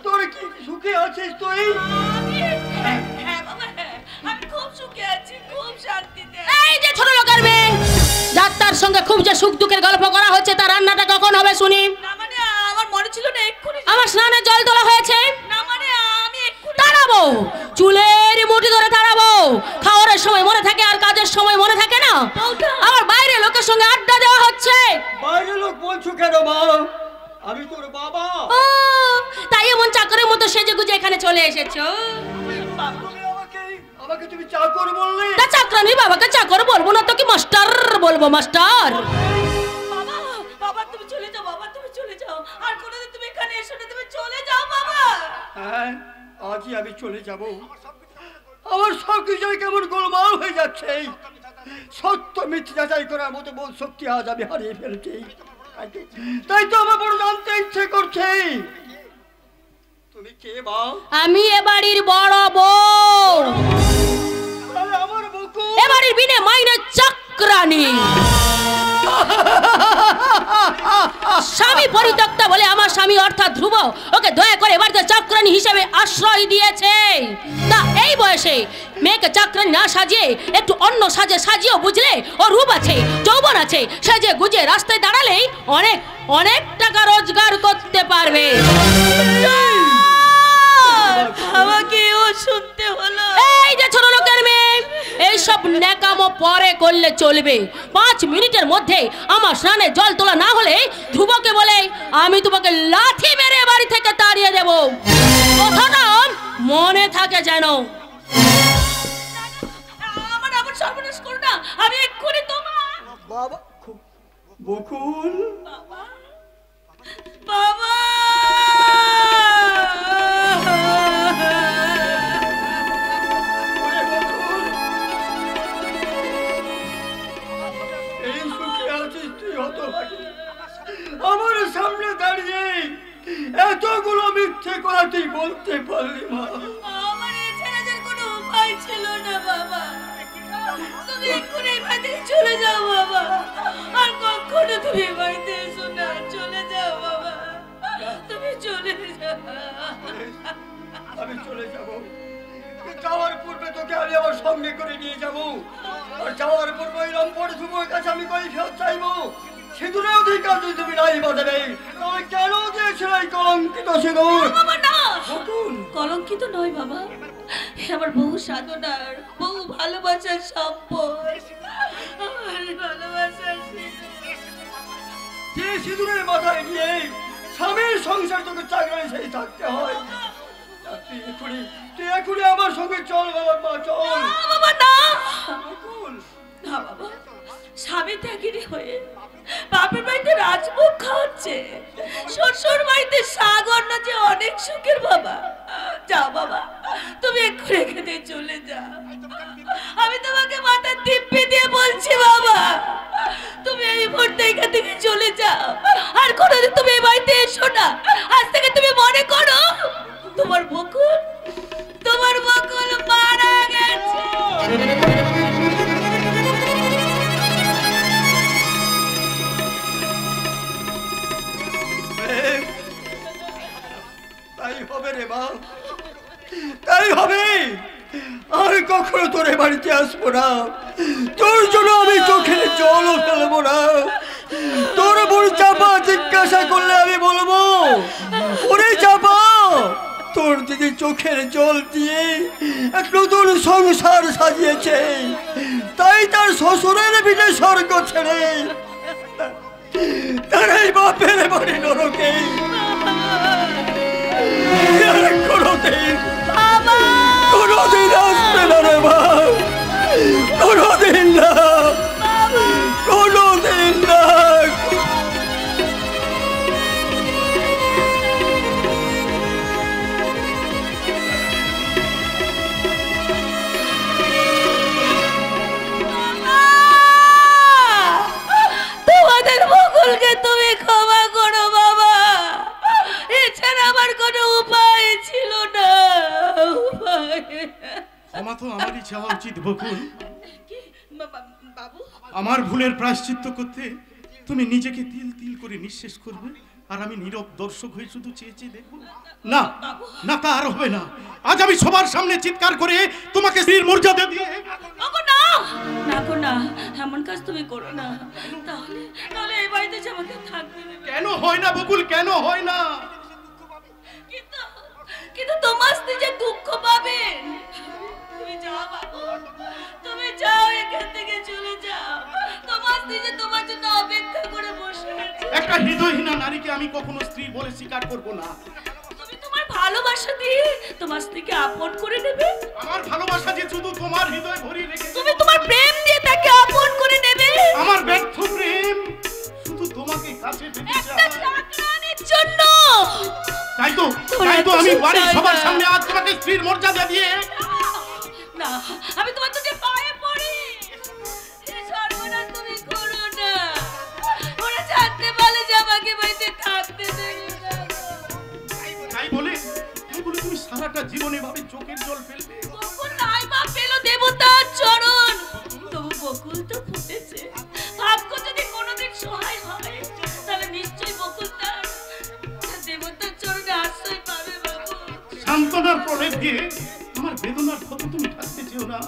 তোর কি সুখে আছিস তুই? হ্যাঁ বাবা হ্যাঁ, আমি খুব সুখে আছি, খুব শান্তিতে। এই যে ছোট লোকের মেয়ে, যাত্রার সঙ্গে খুব যে সুখ দুঃখের গল্প করা হচ্ছে, তার রান্নাটা কখন হবে শুনি? না মানে আমার মনে ছিল না এক্ষুনি। আমার স্নানে জল তোলা হয়েছে। না মানে আমি এক্ষুনি তাড়াবো, চুলের মুঠি ধরে তাড়াবো। খাওয়ার সময় মনে থাকে আর কাজের সময় মনে থাকে না। আবার বাইরে লোকের সঙ্গে আড্ডা দেওয়া হচ্ছে। বাইরে লোক বলছো কেন মা? আমি তোর বাবা। ও তাই এমন চাকরের মতো সেজে গুজে এখানে চলে এসেছো? আমাকে তুমি চাকর বললে? তা চাকরানি বাবাকে চাকর বলবো না তো কি মাস্টার বলবো? মাস্টার। বাবা বাবা তুমি চলে যাও, বাবা তুমি চলে যাও, আর কোনোদিন তুমি এখানে এসো না, তুমি চলে যাও বাবা। হ্যাঁ আজই আমি চলে যাব। আমার সব কিছু কেমন গোলমাল হয়ে যাচ্ছে। সত্য মিথ্যে যাচাই করার মতো বোধ শক্তি আজ আমি হারিয়ে ফেলছি। তাই তো আমার বড় জানতে ইচ্ছে করছে, তুমি কে মা? আমি এ বাড়ির বড় বউ, আমার বকু, এ বাড়ির বিনে মাইনে চাকরানি। স্বামী পরিত্যক্তা বলে আমার স্বামী অর্থাৎ ধ্রুব ওকে দয়া করে বাড়িতে চাকরানি হিসেবে আশ্রয় দিয়েছে। তা এই বয়সে মেয়েকে চাকরানি না সাজিয়ে একটু অন্য সাজে সাজিয়েও বুঝলে ও রূপ আছে, যৌবন আছে, সাজিয়ে গুজিয়ে রাস্তায় দাঁড়ালেই অনেক অনেক টাকা রোজগার করতে পারবে। আমাকে ও শুনতে হলো। এই যে ছোট লোকের মেয়ে, এইসব ন্যাকামো পরে করলে চলবে। 5 মিনিটের মধ্যে আমার স্নানে জল তোলা না হলে ধ্রুবকে বলে আমি তোমাকে লাথি মেরে বাড়ি থেকে তাড়িয়ে দেব। কথাটা মনে থাকে যেন। আমার সর্বনাশ করো না, আমি এক্ষুনি তোমার বাবা। বকুল বাবা বাবা কথাগুলো মিথ্যে করা তুই বলতে পারলি মা? আমার এছাড়া যে কোনো উপায় ছিল না বাবা। তুমি এক্ষুনি এই বাড়ি থেকে চলে যাও বাবা, আর কখনো তুমি এই বাড়িতে এসো না। চলে যাও বাবা, তুমি চলে যাও। আমি চলে যাব, যাওয়ার পূর্বে তোকে আমি আমার সঙ্গে করে নিয়ে যাব। আর যাওয়ার পূর্বে ওই রংপুর যুবকের কাছে আমি কৈফিয়ত চাইবো। সিঁদুরের অধিকার যদি তুমি নাই বাজাবে, তাহলে কেন দিয়েছিল এই কলঙ্কিত সিঁদুর? বাবা না, কলঙ্কিত নয় বাবা, আমার বহু সাধনার, বহু ভালোবাসার সম্পদ, আমার ভালোবাসার যে সিঁদুরের মাথায় নিয়ে স্বামীর সংসার তোকে চাকরি সেই থাকতে হয়। তুই এখনই আমার সঙ্গে চল বাবা, মা চল। বাবা না, না বাবা, স্বামী ত্যাগিনী হয়ে বাপের বাড়িতে রাজভোগ খাওয়াচ্ছে, শ্বশুর বাড়িতে সাগর যে অনেক সুখের বাবা। যাও বাবা, তুমি একটু রেখে দিয়ে চলে যাও। আমি তোমাকে মাথা দিব্যি দিয়ে বলছি বাবা, তুমি এই মুহূর্তে এখান থেকে চলে যাও, আর কোনোদিন তুমি এই বাড়িতে এসো না। আজ থেকে তুমি মনে করো তোমার বকুল মারা গেছে। তাই হবে রে মা, তাই হবে। আর কখনো তোর বাড়িতে আসবো না, তোর জন্য আমি চোখের জলও ফেলবো না। তোর বুড়ি চাপা জিজ্ঞাসা করলে আমি বলবো, ওরে চাপা, তোর দিদি চোখের জল দিয়ে এক নতুন সংসার সাজিয়েছে, তাই তার শ্বশুরের বিনে স্বর্গ ছেড়ে তার এই বাপের বাড়ি নরকে কোনদিন আসবে না রে মা, কোনদিন না, কোনদিন না। তোমাদের বকুলকে তুমি ক্ষমা করো বাবা, এছাড়া আমার কোনো উপায় ছিল না। ক্ষমা তো আমারই চাওয়া উচিত বকুল। বাবু, আমার ভুলের প্রায়শ্চিত্ত করতে তুমি নিজেকে তিল তিল করে নিঃশেষ করবে, আর আমি নীরব দর্শক হয়ে শুধু চেয়ে চেয়ে দেখবো? না না, তা আর হবে না। আজ আমি সবার সামনে চিৎকার করে তোমাকে স্ত্রীর মর্যাদা দিয়ে। না গো না, এমন কাজ তুমি করো না, তাহলে তাহলে এই বাড়িতে যে আমাকে থাকবে। কেন হয় না বকুল, কেন হয় না? কিন্তু তোমার স্ত্রী যে দুঃখ পাবে। তুমি যাও বাবু, তুমি যাও, এখান থেকে চলে যাও। তোমার স্ত্রী যে তোমার জন্য অপেক্ষা করে বসে আছে। একটা হৃদয়হীনা নারীকে আমি কখনো স্ত্রী বলে স্বীকার করব না। তুমি তোমার ভালোবাসা দিয়ে তোমার স্ত্রীকে আপন করে নেবে। আমার ভালোবাসা যে শুধু তোমার হৃদয় ভরিয়ে রেখে, তুমি তোমার প্রেম দিয়ে তাকে আপন করে নেবে। আমার ব্যর্থ প্রেম শুধু তোমাকে কাছে পেতে চায় চাকরানির জন্য। তাই তো আমি বাড়ির সবার সামনে আজ তোমাকে স্ত্রীর মর্যাদা দিয়ে। না, আমি তোমার তোকে পায়ে পড়ি, এই সর্বনাশ তুমি করো না। ওরা জানতে পারলে যে আমাকে বাড়িতে থাকতে দেবে না। তাই বলে তুমি সারাটা জীবনে ভাবে চোখের জল ফেলবে? বকুল নাই বা পেল দেবতার চরণ, তবু বকুল তো ফুটেছে। ভাগ্য যদি কোনোদিন সহায় হয়, তাহলে নিশ্চয়ই বকুল তার দেবতার চরণে আশ্রয় পাবে। বাবু, সান্ত্বনার প্রলেপ দিয়ে আমার বেদনার ক্ষত তুমি ঢাকতে চেও না।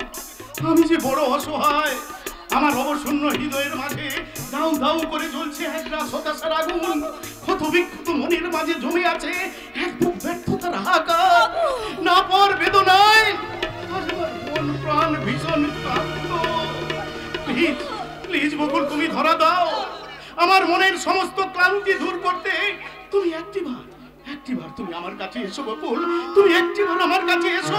আমি যে বড় অসহায়, আমার অবসন্ন হৃদয়ের মাঝে দাউ দাউ করে জ্বলছে এক রাস হতাশার আগুন। ক্ষত বিক্ষত মনের মাঝে জমে আছে এক বুক ব্যর্থতার হাহাকার। না পর বেদনায় আজ আমার মন প্রাণ ভীষণ ক্লান্ত। প্লিজ প্লিজ বকুল, তুমি ধরা দাও। আমার মনের সমস্ত ক্লান্তি দূর করতে তুমি একটিবার তুমি আমার কাছে এসো বকুল, তুমি একটিবার আমার কাছে এসো।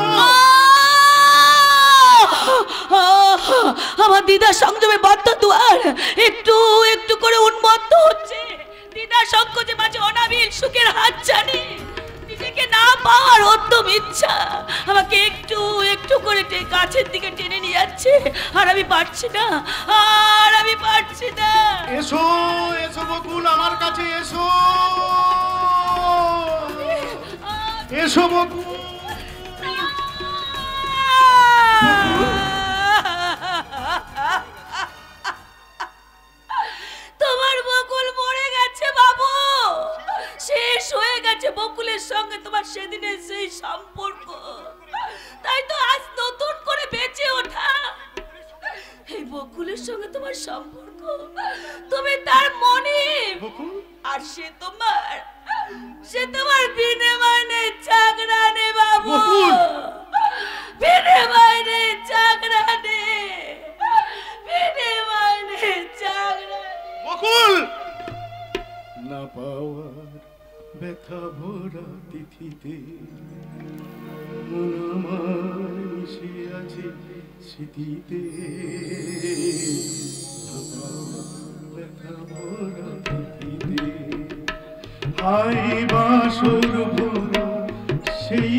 আমার দিদার সংযমে বদ্ধ দুয়ার একটু একটু করে উন্মত্ত হচ্ছে। দিদার সংকোচে মাঝে অনাবিল সুখের হাত জানি, নিজেকে না পাওয়ার উদ্যম ইচ্ছা আমাকে একটু একটু করে কাছের দিকে টেনে নিয়ে যাচ্ছে। আর আমি পারছি না, এসো এসো বকুল, আমার কাছে এসো। এসো বকুল। তোমার বকুল মরে গেছে বাবু, শেষ হয়ে গেছে বকুলের সঙ্গে তোমার সেদিনের সেই সম্পর্ক। তাই তো আজ নতুন করে বেঁচে ওঠা। এই বকুলের সঙ্গে তোমার সম্পর্ক, তুমি তার মনে, আর সে তোমার বিনে মাইনে চাকরানে বাবু, বিনে মাইনে চাকরানে, বিনে মাইনে চাকরানে। বকুল না পাওয়ার ব্যথা ভরা তিথিতে মন আমার মিশে আছে স্মৃতিতে, না পাওয়ার ব্যথা ভরা তিথিতে, হাই বাসর ভরা সেই